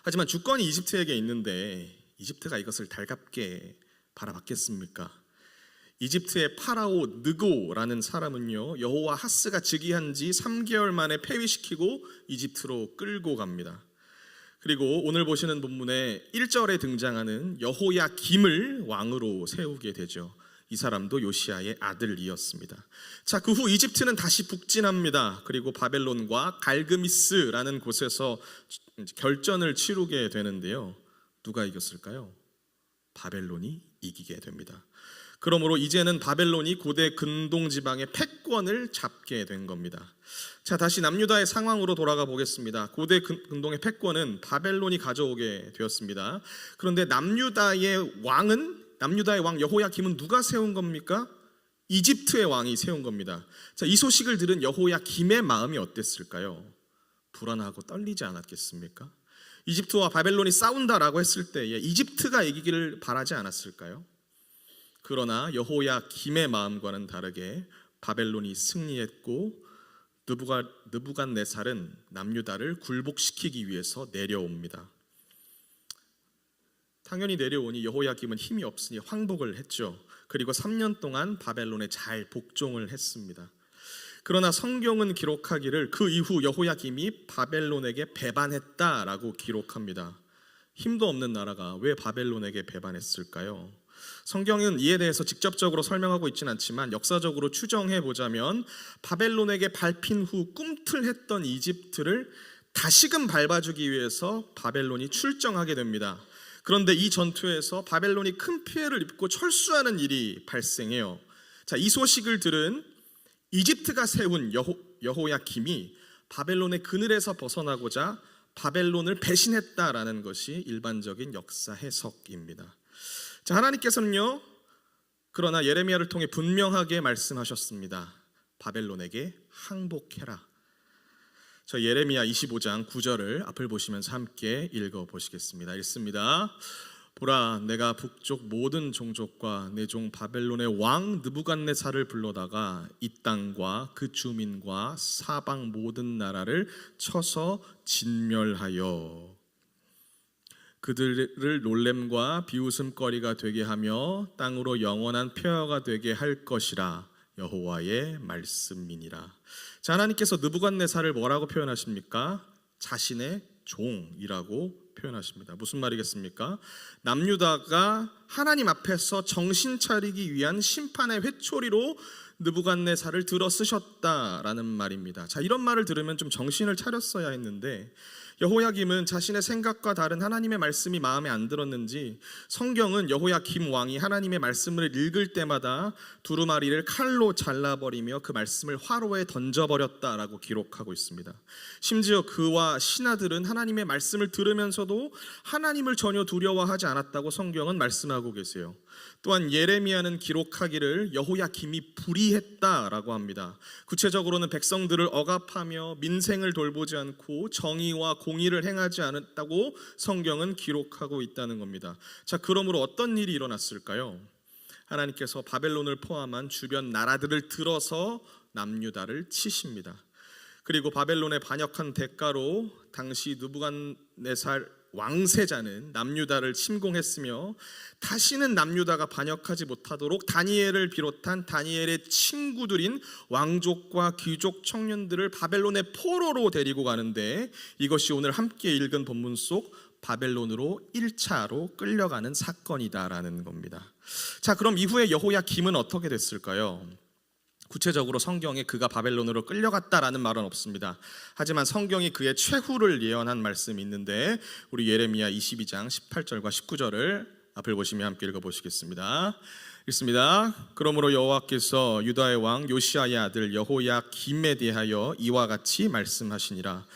하지만 주권이 이집트에게 있는데 이집트가 이것을 달갑게 바라봤겠습니까? 이집트의 파라오 느고라는 사람은요, 여호와하스가 즉위한 지 3개월 만에 폐위시키고 이집트로 끌고 갑니다. 그리고 오늘 보시는 본문에 1절에 등장하는 여호야김을 왕으로 세우게 되죠. 이 사람도 요시야의 아들이었습니다. 자, 그 후 이집트는 다시 북진합니다. 그리고 바벨론과 갈그미스라는 곳에서 결전을 치르게 되는데요. 누가 이겼을까요? 바벨론이 이기게 됩니다. 그러므로 이제는 바벨론이 고대 근동 지방의 패권을 잡게 된 겁니다. 자, 다시 남유다의 상황으로 돌아가 보겠습니다. 고대 근동의 패권은 바벨론이 가져오게 되었습니다. 그런데 남유다의 왕 여호야김은 누가 세운 겁니까? 이집트의 왕이 세운 겁니다. 자, 이 소식을 들은 여호야김의 마음이 어땠을까요? 불안하고 떨리지 않았겠습니까? 이집트와 바벨론이 싸운다라고 했을 때에 이집트가 이기기를 바라지 않았을까요? 그러나 여호야김의 마음과는 다르게 바벨론이 승리했고 느부갓네살은 남유다를 굴복시키기 위해서 내려옵니다. 당연히 내려오니 여호야김은 힘이 없으니 황복을 했죠. 그리고 3년 동안 바벨론에 잘 복종을 했습니다. 그러나 성경은 기록하기를 그 이후 여호야김이 바벨론에게 배반했다라고 기록합니다. 힘도 없는 나라가 왜 바벨론에게 배반했을까요? 성경은 이에 대해서 직접적으로 설명하고 있지는 않지만 역사적으로 추정해 보자면 바벨론에게 밟힌 후 꿈틀했던 이집트를 다시금 밟아주기 위해서 바벨론이 출정하게 됩니다. 그런데 이 전투에서 바벨론이 큰 피해를 입고 철수하는 일이 발생해요. 자, 이 소식을 들은 이집트가 세운 여호야김이 바벨론의 그늘에서 벗어나고자 바벨론을 배신했다라는 것이 일반적인 역사 해석입니다. 자, 하나님께서는요, 그러나 예레미야를 통해 분명하게 말씀하셨습니다. 바벨론에게 항복해라. 저 예레미야 25장 9절을 앞을 보시면서 함께 읽어보시겠습니다. 읽습니다. 보라, 내가 북쪽 모든 종족과 내 종 바벨론의 왕 느부갓네살을 불러다가 이 땅과 그 주민과 사방 모든 나라를 쳐서 진멸하여 그들을 놀램과 비웃음거리가 되게 하며 땅으로 영원한 폐허가 되게 할 것이라. 여호와의 말씀이니라. 자, 하나님께서 느부갓네살을 뭐라고 표현하십니까? 자신의 종이라고 표현하십니다. 무슨 말이겠습니까? 남유다가 하나님 앞에서 정신 차리기 위한 심판의 회초리로 느부갓네살을 들어 쓰셨다라는 말입니다. 자, 이런 말을 들으면 좀 정신을 차렸어야 했는데 여호야김은 자신의 생각과 다른 하나님의 말씀이 마음에 안 들었는지 성경은 여호야김 왕이 하나님의 말씀을 읽을 때마다 두루마리를 칼로 잘라버리며 그 말씀을 화로에 던져버렸다라고 기록하고 있습니다. 심지어 그와 신하들은 하나님의 말씀을 들으면서도 하나님을 전혀 두려워하지 않았다고 성경은 말씀하고 계세요. 또한 예레미야는 기록하기를 여호야김이 불의했다라고 합니다. 구체적으로는 백성들을 억압하며 민생을 돌보지 않고 정의와 공의를 행하지 않았다고 성경은 기록하고 있다는 겁니다. 자, 그러므로 어떤 일이 일어났을까요? 하나님께서 바벨론을 포함한 주변 나라들을 들어서 남유다를 치십니다. 그리고 바벨론에 반역한 대가로 당시 느부갓네살 왕세자는 남유다를 침공했으며 다시는 남유다가 반역하지 못하도록 다니엘을 비롯한 다니엘의 친구들인 왕족과 귀족 청년들을 바벨론의 포로로 데리고 가는데 이것이 오늘 함께 읽은 본문 속 바벨론으로 1차로 끌려가는 사건이다라는 겁니다. 자, 그럼 이후에 여호야김은 어떻게 됐을까요? 구체적으로 성경에 그가 바벨론으로 끌려갔다라는 말은 없습니다. 하지만 성경이 그의 최후를 예언한 말씀이 있는데 우리 예레미야 22장 18절과 19절을 앞을 보시며 함께 읽어보시겠습니다. 읽습니다. 그러므로 여호와께서 유다의 왕 요시야의 아들 여호야김에 대하여 이와 같이 말씀하시니라.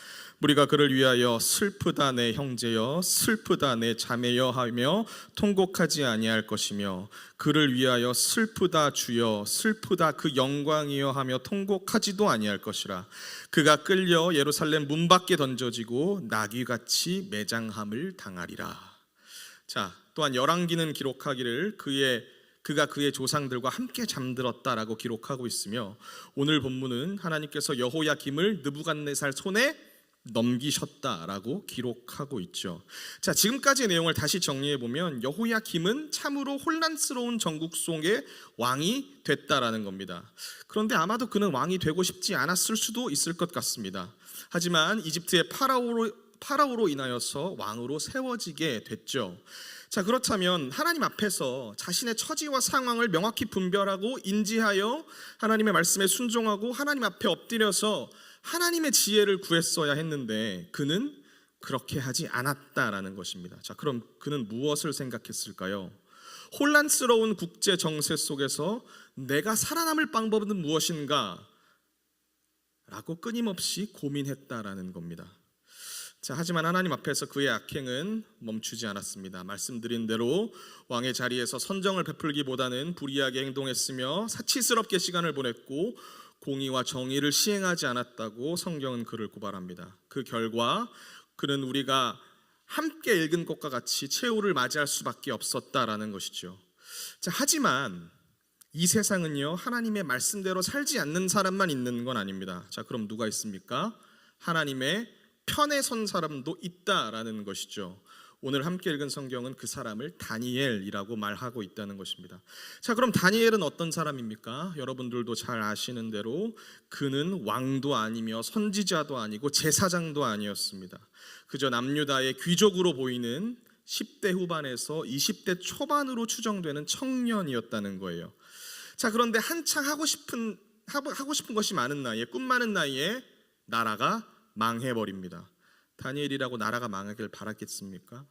우리가 그를 위하여 슬프다 내 형제여 슬프다 내 자매여 하며 통곡하지 아니할 것이며 그를 위하여 슬프다 주여 슬프다 그 영광이여 하며 통곡하지도 아니할 것이라. 그가 끌려 예루살렘 문 밖에 던져지고 나귀같이 매장함을 당하리라. 자, 또한 열왕기는 기록하기를 그가 그의 조상들과 함께 잠들었다라고 기록하고 있으며 오늘 본문은 하나님께서 여호야김을 느부갓네살 손에 넘기셨다라고 기록하고 있죠. 자, 지금까지의 내용을 다시 정리해 보면 여호야김은 참으로 혼란스러운 정국 속의 왕이 됐다라는 겁니다. 그런데 아마도 그는 왕이 되고 싶지 않았을 수도 있을 것 같습니다. 하지만 이집트의 파라오로 인하여서 왕으로 세워지게 됐죠. 자, 그렇다면 하나님 앞에서 자신의 처지와 상황을 명확히 분별하고 인지하여 하나님의 말씀에 순종하고 하나님 앞에 엎드려서 하나님의 지혜를 구했어야 했는데 그는 그렇게 하지 않았다라는 것입니다. 자, 그럼 그는 무엇을 생각했을까요? 혼란스러운 국제 정세 속에서 내가 살아남을 방법은 무엇인가? 라고 끊임없이 고민했다라는 겁니다. 자, 하지만 하나님 앞에서 그의 악행은 멈추지 않았습니다. 말씀드린 대로 왕의 자리에서 선정을 베풀기보다는 불의하게 행동했으며 사치스럽게 시간을 보냈고 공의와 정의를 시행하지 않았다고 성경은 그를 고발합니다. 그 결과 그는 우리가 함께 읽은 것과 같이 최후를 맞이할 수밖에 없었다라는 것이죠. 자, 하지만 이 세상은요 하나님의 말씀대로 살지 않는 사람만 있는 건 아닙니다. 자, 그럼 누가 있습니까? 하나님의 편에 선 사람도 있다라는 것이죠. 오늘 함께 읽은 성경은 그 사람을 다니엘이라고 말하고 있다는 것입니다. 자, 그럼 다니엘은 어떤 사람입니까? 여러분들도 잘 아시는 대로 그는 왕도 아니며 선지자도 아니고 제사장도 아니었습니다. 그저 남유다의 귀족으로 보이는 10대 후반에서 20대 초반으로 추정되는 청년이었다는 거예요. 자, 그런데 한창 하고 싶은 것이 많은 나이에, 꿈 많은 나이에 나라가 망해버립니다. 다니엘이라고 나라가 망하길 바랐겠습니까?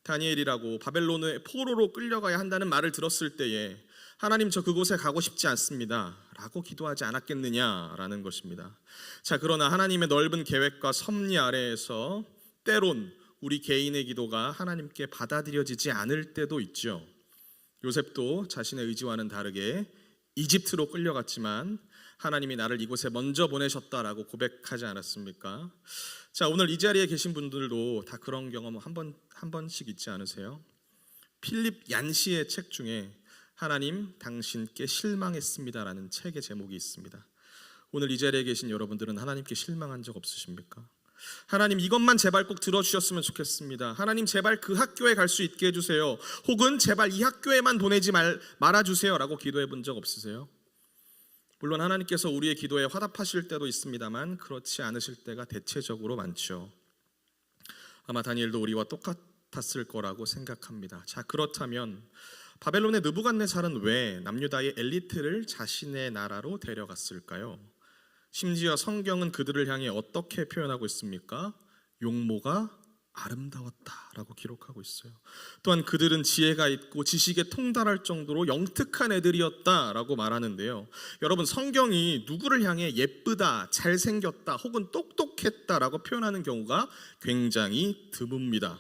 다니엘이라고 바벨론의 포로로 끌려가야 한다는 말을 들었을 때에 하나님 저 그곳에 가고 싶지 않습니다 라고 기도하지 않았겠느냐라는 것입니다. 자, 그러나 하나님의 넓은 계획과 섭리 아래에서 때론 우리 개인의 기도가 하나님께 받아들여지지 않을 때도 있죠. 요셉도 자신의 의지와는 다르게 이집트로 끌려갔지만 하나님이 나를 이곳에 먼저 보내셨다라고 고백하지 않았습니까? 자, 오늘 이 자리에 계신 분들도 다 그런 경험 한 번씩 있지 않으세요? 필립 얀시의 책 중에 하나님 당신께 실망했습니다라는 책의 제목이 있습니다. 오늘 이 자리에 계신 여러분들은 하나님께 실망한 적 없으십니까? 하나님 이것만 제발 꼭 들어주셨으면 좋겠습니다. 하나님 제발 그 학교에 갈 수 있게 해주세요. 혹은 제발 이 학교에만 보내지 말아주세요 라고 기도해 본 적 없으세요? 물론 하나님께서 우리의 기도에 화답하실 때도 있습니다만 그렇지 않으실 때가 대체적으로 많죠. 아마 다니엘도 우리와 똑같았을 거라고 생각합니다. 자, 그렇다면 바벨론의 느부갓네살은 왜 남유다의 엘리트를 자신의 나라로 데려갔을까요? 심지어 성경은 그들을 향해 어떻게 표현하고 있습니까? 용모가 아름다웠다라고 기록하고 있어요. 또한 그들은 지혜가 있고 지식에 통달할 정도로 영특한 애들이었다라고 말하는데요. 여러분, 성경이 누구를 향해 예쁘다, 잘생겼다 혹은 똑똑했다라고 표현하는 경우가 굉장히 드뭅니다.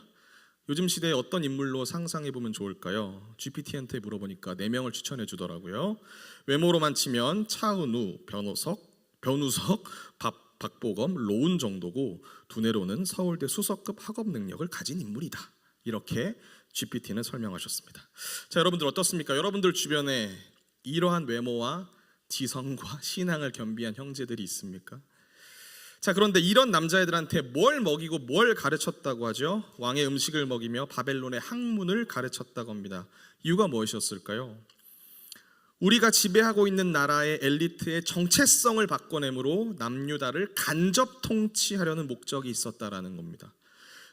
요즘 시대에 어떤 인물로 상상해 보면 좋을까요? GPT한테 물어보니까 4명을 추천해 주더라고요. 외모로만 치면 차은우, 변우석, 박보검, 로운 정도고 두뇌로는 서울대 수석급 학업 능력을 가진 인물이다. 이렇게 GPT는 설명하셨습니다. 자, 여러분들 어떻습니까? 여러분들 주변에 이러한 외모와 지성과 신앙을 겸비한 형제들이 있습니까? 자, 그런데 이런 남자애들한테 뭘 먹이고 뭘 가르쳤다고 하죠? 왕의 음식을 먹이며 바벨론의 학문을 가르쳤다고 합니다. 이유가 무엇이었을까요? 우리가 지배하고 있는 나라의 엘리트의 정체성을 바꿔내므로 남유다를 간접 통치하려는 목적이 있었다라는 겁니다.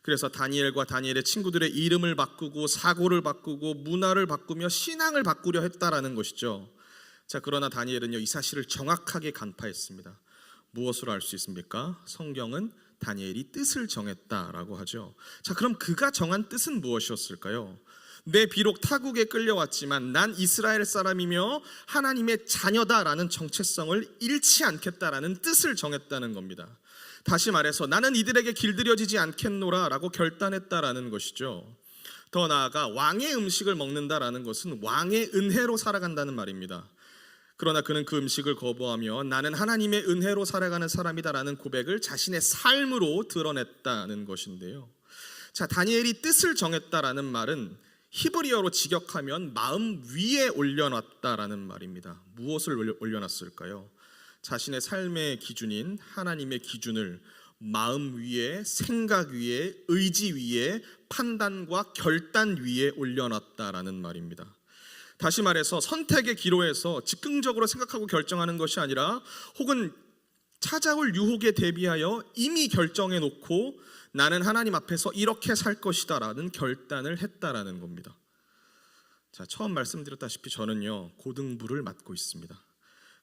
그래서 다니엘과 다니엘의 친구들의 이름을 바꾸고 사고를 바꾸고 문화를 바꾸며 신앙을 바꾸려 했다라는 것이죠. 자, 그러나 다니엘은요, 이 사실을 정확하게 간파했습니다. 무엇으로 알 수 있습니까? 성경은 다니엘이 뜻을 정했다라고 하죠. 자, 그럼 그가 정한 뜻은 무엇이었을까요? 내 비록 타국에 끌려왔지만 난 이스라엘 사람이며 하나님의 자녀다라는 정체성을 잃지 않겠다라는 뜻을 정했다는 겁니다. 다시 말해서 나는 이들에게 길들여지지 않겠노라 라고 결단했다라는 것이죠. 더 나아가 왕의 음식을 먹는다라는 것은 왕의 은혜로 살아간다는 말입니다. 그러나 그는 그 음식을 거부하며 나는 하나님의 은혜로 살아가는 사람이다라는 고백을 자신의 삶으로 드러냈다는 것인데요. 자, 다니엘이 뜻을 정했다라는 말은 히브리어로 직역하면 마음 위에 올려놨다라는 말입니다. 무엇을 올려놨을까요? 자신의 삶의 기준인 하나님의 기준을 마음 위에, 생각 위에, 의지 위에, 판단과 결단 위에 올려놨다라는 말입니다. 다시 말해서 선택의 기로에서 즉흥적으로 생각하고 결정하는 것이 아니라 혹은 찾아올 유혹에 대비하여 이미 결정해 놓고 나는 하나님 앞에서 이렇게 살 것이다 라는 결단을 했다라는 겁니다. 자, 처음 말씀드렸다시피 저는요, 고등부를 맡고 있습니다.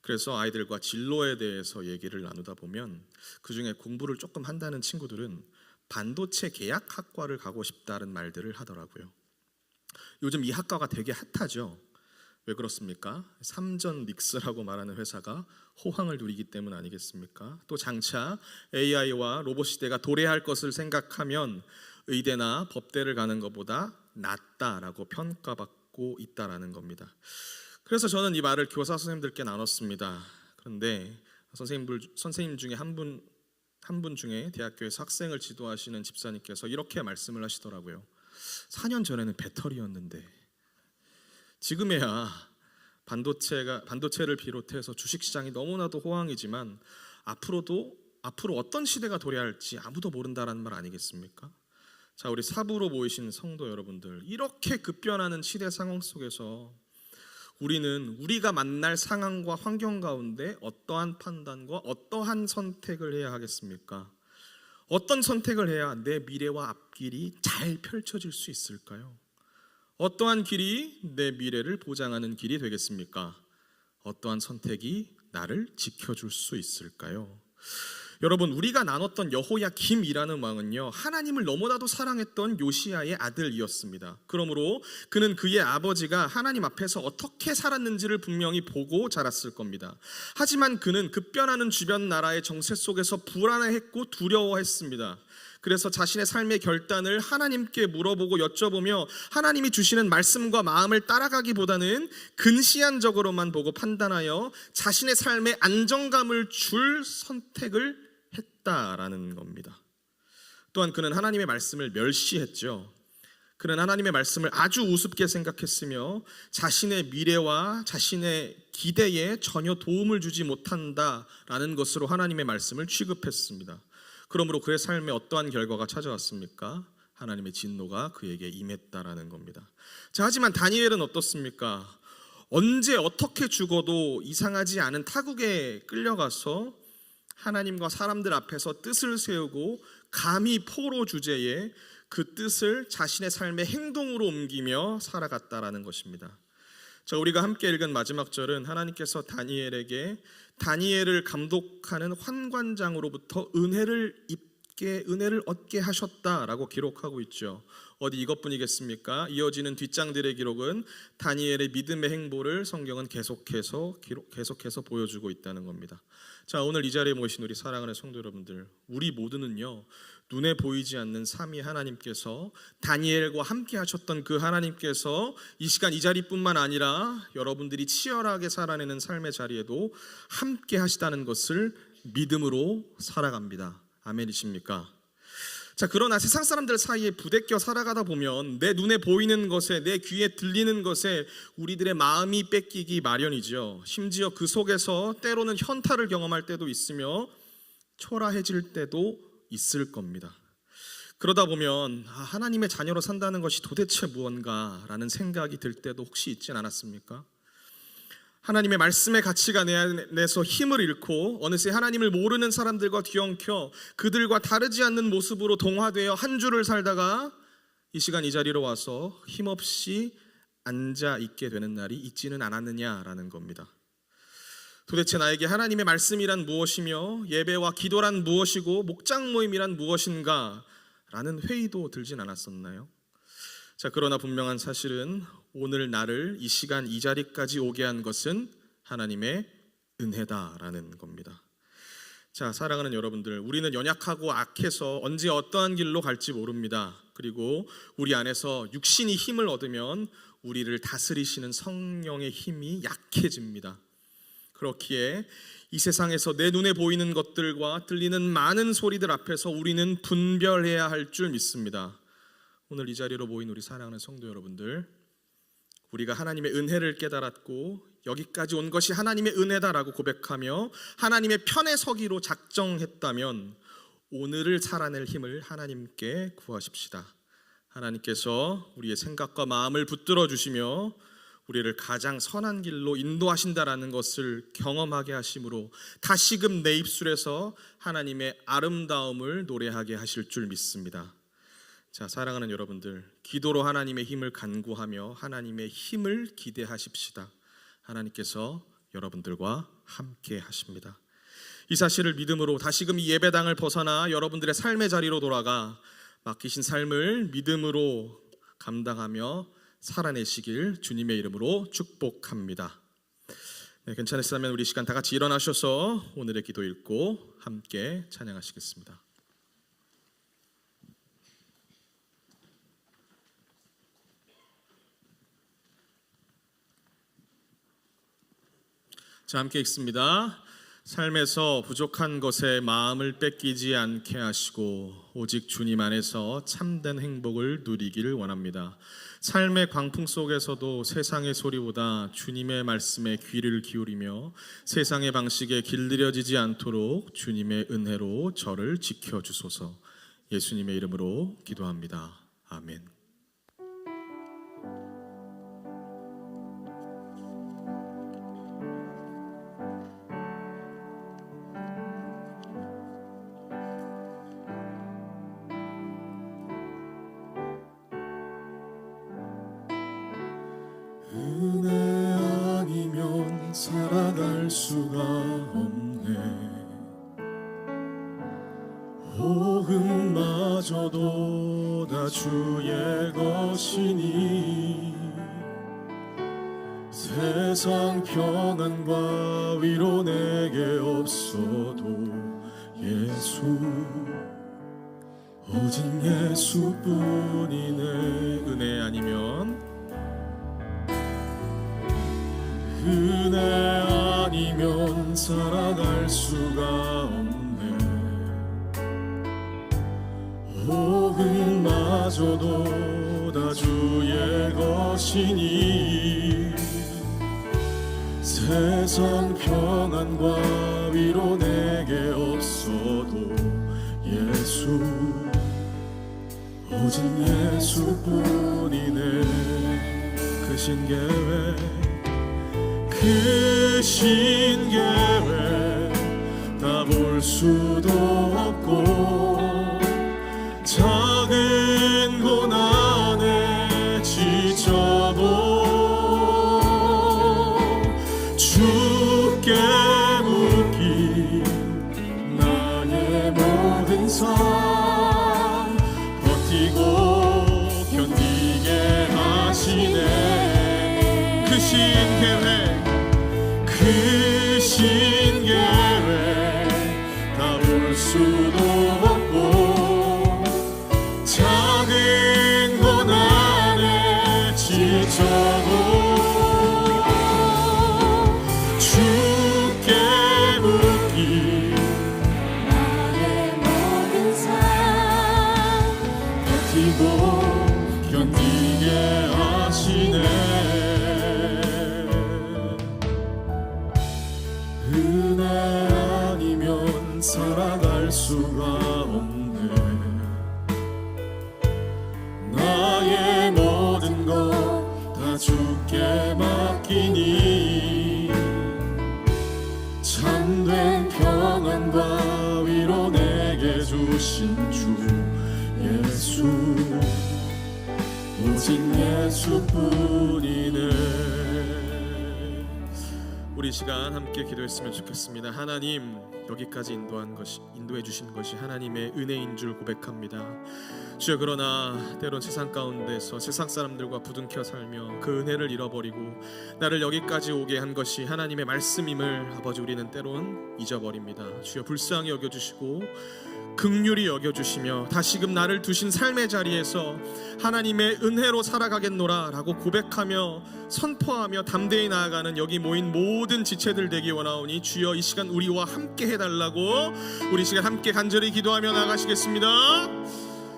그래서 아이들과 진로에 대해서 얘기를 나누다 보면 그중에 공부를 조금 한다는 친구들은 반도체 계약학과를 가고 싶다는 말들을 하더라고요. 요즘 이 학과가 되게 핫하죠. 왜 그렇습니까? 삼전 닉스라고 말하는 회사가 호황을 누리기 때문 아니겠습니까? 또 장차 AI와 로봇 시대가 도래할 것을 생각하면 의대나 법대를 가는 것보다 낫다라고 평가받고 있다라는 겁니다. 그래서 저는 이 말을 교사 선생님들께 나눴습니다. 그런데 선생님 중에 한 분 중에 대학교에서 학생을 지도하시는 집사님께서 이렇게 말씀을 하시더라고요. 4년 전에는 배터리였는데 지금에야 반도체를 비롯해서 주식시장이 너무나도 호황이지만 앞으로 어떤 시대가 도래할지 아무도 모른다라는 말 아니겠습니까? 자, 우리 사부로 모이신 성도 여러분들, 이렇게 급변하는 시대 상황 속에서 우리는 우리가 만날 상황과 환경 가운데 어떠한 판단과 어떠한 선택을 해야 하겠습니까? 어떤 선택을 해야 내 미래와 앞길이 잘 펼쳐질 수 있을까요? 어떠한 길이 내 미래를 보장하는 길이 되겠습니까? 어떠한 선택이 나를 지켜줄 수 있을까요? 여러분, 우리가 나눴던 여호야김이라는 왕은요, 하나님을 너무나도 사랑했던 요시야의 아들이었습니다. 그러므로 그는 그의 아버지가 하나님 앞에서 어떻게 살았는지를 분명히 보고 자랐을 겁니다. 하지만 그는 급변하는 주변 나라의 정세 속에서 불안해했고 두려워했습니다. 그래서 자신의 삶의 결단을 하나님께 물어보고 여쭤보며 하나님이 주시는 말씀과 마음을 따라가기보다는 근시안적으로만 보고 판단하여 자신의 삶에 안정감을 줄 선택을 했다라는 겁니다. 또한 그는 하나님의 말씀을 멸시했죠. 그는 하나님의 말씀을 아주 우습게 생각했으며 자신의 미래와 자신의 기대에 전혀 도움을 주지 못한다라는 것으로 하나님의 말씀을 취급했습니다. 그러므로 그의 삶에 어떠한 결과가 찾아왔습니까? 하나님의 진노가 그에게 임했다라는 겁니다. 자, 하지만 다니엘은 어떻습니까? 언제 어떻게 죽어도 이상하지 않은 타국에 끌려가서 하나님과 사람들 앞에서 뜻을 세우고 감히 포로 주제에 그 뜻을 자신의 삶의 행동으로 옮기며 살아갔다라는 것입니다. 자, 우리가 함께 읽은 마지막 절은 하나님께서 다니엘에게 다니엘을 감독하는 환관장으로부터 은혜를 얻게 하셨다라고 기록하고 있죠. 어디 이것뿐이겠습니까? 이어지는 뒷장들의 기록은 다니엘의 믿음의 행보를 성경은 계속해서 보여주고 있다는 겁니다. 자, 오늘 이 자리에 모이신 우리 사랑하는 성도 여러분들, 우리 모두는요, 눈에 보이지 않는 삼위 하나님께서, 다니엘과 함께 하셨던 그 하나님께서 이 시간 이 자리뿐만 아니라 여러분들이 치열하게 살아내는 삶의 자리에도 함께 하시다는 것을 믿음으로 살아갑니다. 아멘이십니까? 자, 그러나 세상 사람들 사이에 부대껴 살아가다 보면 내 눈에 보이는 것에, 내 귀에 들리는 것에 우리들의 마음이 뺏기기 마련이죠. 심지어 그 속에서 때로는 현타를 경험할 때도 있으며 초라해질 때도 있을 겁니다. 그러다 보면 하나님의 자녀로 산다는 것이 도대체 무언가라는 생각이 들 때도 혹시 있진 않았습니까? 하나님의 말씀의 가치가 내 안에서 힘을 잃고 어느새 하나님을 모르는 사람들과 뒤엉켜 그들과 다르지 않는 모습으로 동화되어 한 주를 살다가 이 시간 이 자리로 와서 힘없이 앉아 있게 되는 날이 있지는 않았느냐라는 겁니다. 도대체 나에게 하나님의 말씀이란 무엇이며 예배와 기도란 무엇이고 목장 모임이란 무엇인가 라는 회의도 들진 않았었나요? 자, 그러나 분명한 사실은 오늘 나를 이 시간 이 자리까지 오게 한 것은 하나님의 은혜다라는 겁니다. 자, 사랑하는 여러분들, 우리는 연약하고 악해서 언제 어떠한 길로 갈지 모릅니다. 그리고 우리 안에서 육신이 힘을 얻으면 우리를 다스리시는 성령의 힘이 약해집니다. 그렇기에 이 세상에서 내 눈에 보이는 것들과 들리는 많은 소리들 앞에서 우리는 분별해야 할 줄 믿습니다. 오늘 이 자리로 모인 우리 사랑하는 성도 여러분들, 우리가 하나님의 은혜를 깨달았고 여기까지 온 것이 하나님의 은혜다라고 고백하며 하나님의 편에 서기로 작정했다면 오늘을 살아낼 힘을 하나님께 구하십시다. 하나님께서 우리의 생각과 마음을 붙들어 주시며 우리를 가장 선한 길로 인도하신다라는 것을 경험하게 하심으로 다시금 내 입술에서 하나님의 아름다움을 노래하게 하실 줄 믿습니다. 자, 사랑하는 여러분들, 기도로 하나님의 힘을 간구하며 하나님의 힘을 기대하십시다. 하나님께서 여러분들과 함께 하십니다. 이 사실을 믿음으로 다시금 이 예배당을 벗어나 여러분들의 삶의 자리로 돌아가 맡기신 삶을 믿음으로 감당하며 살아내시길 주님의 이름으로 축복합니다. 네, 괜찮으시다면 우리 시간 다 같이 일어나셔서 오늘의 기도 읽고 함께 찬양하시겠습니다. 자, 함께 읽습니다. 삶에서 부족한 것에 마음을 뺏기지 않게 하시고 오직 주님 안에서 참된 행복을 누리기를 원합니다. 삶의 광풍 속에서도 세상의 소리보다 주님의 말씀에 귀를 기울이며 세상의 방식에 길들여지지 않도록 주님의 은혜로 저를 지켜주소서. 예수님의 이름으로 기도합니다. 아멘. 은혜 아니면 살아갈 수가 없네. 호흡마저도 다 주의 것이니 세상 평안과 위로 내게 없어도 예수, 오직 예수뿐이네. 은혜 아니면 은혜 아니면 살아갈 수가 없네. 호흡마저도 다 주의 것이니 세상 평안과 위로 내게 없어도 예수, 오직 예수뿐이네. 그 신계획 그 신계획 다 볼 수도 없고 작은 고난에 지쳐도 주께 묻기 나의 모든 삶 버티고 견디게 하시네. 그 신계획 다 볼 수도 없고 작은 고난에 지쳐도 주께 묻기 나의 모든 삶 버티고 견디게 하시네. 은혜 아니면 살아갈 수가 없네. 나의 모든 것 다 주께 맡기니 참된 평안과 위로 내게 주신 주 예수 오직 예수뿐이네. 우리 시간 함께 기도했으면 좋겠습니다. 하나님, 여기까지 인도해 주신 것이 하나님의 은혜인 줄 고백합니다. 주여, 그러나 때론 세상 가운데서 세상 사람들과 부둥켜 살며 그 은혜를 잃어버리고 나를 여기까지 오게 한 것이 하나님의 말씀임을 아버지 우리는 때론 잊어버립니다. 주여, 불쌍히 여겨주시고 긍휼히 여겨주시며 다시금 나를 두신 삶의 자리에서 하나님의 은혜로 살아가겠노라 라고 고백하며 선포하며 담대히 나아가는 여기 모인 모든 지체들 되기 원하오니 주여, 이 시간 우리와 함께 해달라고 우리 시간 함께 간절히 기도하며 나가시겠습니다.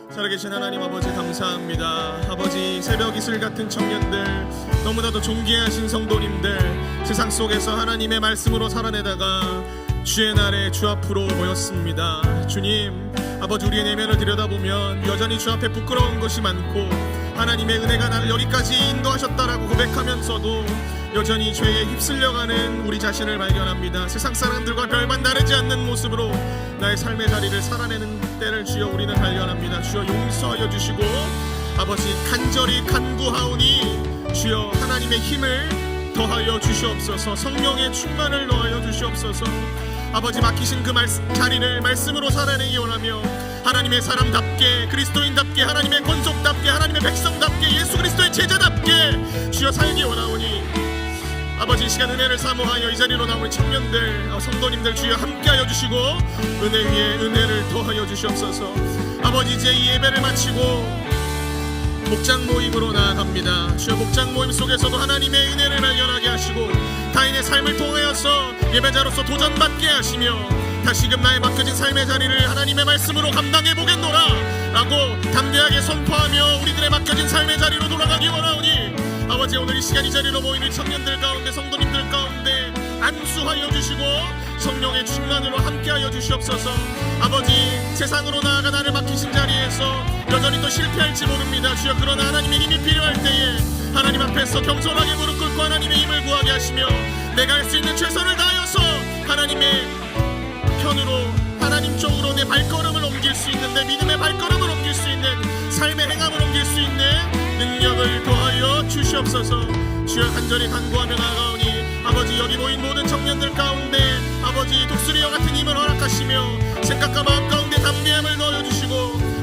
살아계신 하나님 아버지, 감사합니다. 아버지, 새벽 이슬 같은 청년들, 너무나도 존귀하신 성도님들, 세상 속에서 하나님의 말씀으로 살아내다가 주의 날에 주 앞으로 모였습니다. 주님, 아버지, 우리의 내면을 들여다보면 여전히 주 앞에 부끄러운 것이 많고 하나님의 은혜가 나를 여기까지 인도하셨다라고 고백하면서도 여전히 죄에 휩쓸려가는 우리 자신을 발견합니다. 세상 사람들과 별반 다르지 않는 모습으로 나의 삶의 자리를 살아내는 때를 주여 우리는 발견합니다. 주여, 용서하여 주시고 아버지, 간절히 간구하오니 주여, 하나님의 힘을 더하여 주시옵소서. 성령의 충만을 더하여 주시옵소서. 아버지, 맡기신 그 자리를 말씀으로 살아내기 원하며 하나님의 사람답게, 그리스도인답게, 하나님의 권속답게, 하나님의 백성답게, 예수 그리스도의 제자답게 주여 살기 원하오니 아버지, 이 시간 은혜를 사모하여 이 자리로 나온 청년들, 성도님들 주여 함께하여 주시고 은혜 위에 은혜를 더하여 주시옵소서. 아버지, 이제 이 예배를 마치고 목장 모임으로 나아갑니다. 주여, 목장 모임 속에서도 하나님의 은혜를 발견하게 하시고 타인의 삶을 통하여서 예배자로서 도전받게 하시며 다시금 나의 맡겨진 삶의 자리를 하나님의 말씀으로 감당해 보겠노라 라고 담대하게 선포하며 우리들의 맡겨진 삶의 자리로 돌아가기 원하오니 아버지, 오늘 이 시간 이 자리로 모인 우리 청년들 가운데, 성도님들 가운데 안수하여 주시고 성령의 충만으로 함께하여 주시옵소서. 아버지, 세상으로 나아가 나를 맡기신 자리에서 여전히 또 실패할지 모릅니다. 주여, 그러나 하나님의 힘이 필요할 때에 하나님 앞에서 겸손하게 무릎 꿇고 하나님의 힘을 구하게 하시며 내가 할 수 있는 최선을 다하여서 하나님의 편으로, 하나님 쪽으로 내 발걸음을 옮길 수 있는, 내 믿음의 발걸음을 옮길 수 있는, 삶의 행함을 옮길 수 있는 능력을 더하여 주시옵소서. 주여, 간절히 간구하며 나아가오니 아버지, 여기 모인 모든 청년들 가운데 아버지, 독수리와 같은 힘을 허락하시며 생각과 마음 가운데 담대함을 넣어주시고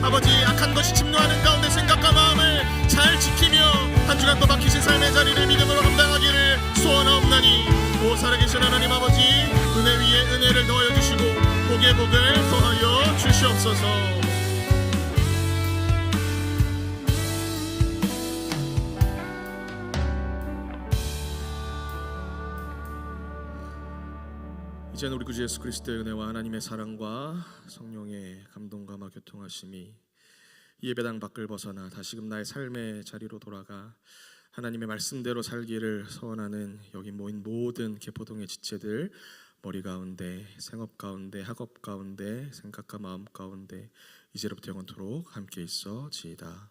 아버지, 악한 것이 침노하는 가운데 생각과 마음을 잘 지키며 한 주간 또 맡기신 삶의 자리를 믿음으로 감당하기를 소원하옵나니 오 살아계신 하나님 아버지, 은혜 위에 은혜를 더하여 주시고 복에 복을 더하여 주시옵소서. 이제는 우리 구주 예수 그리스도의 은혜와 하나님의 사랑과 성령의 감동감화 교통하심이 이 예배당 밖을 벗어나 다시금 나의 삶의 자리로 돌아가 하나님의 말씀대로 살기를 소원하는 여기 모인 모든 개포동의 지체들 머리 가운데, 생업 가운데, 학업 가운데, 생각과 마음 가운데 이제로부터 영원토록 함께 있어지이다.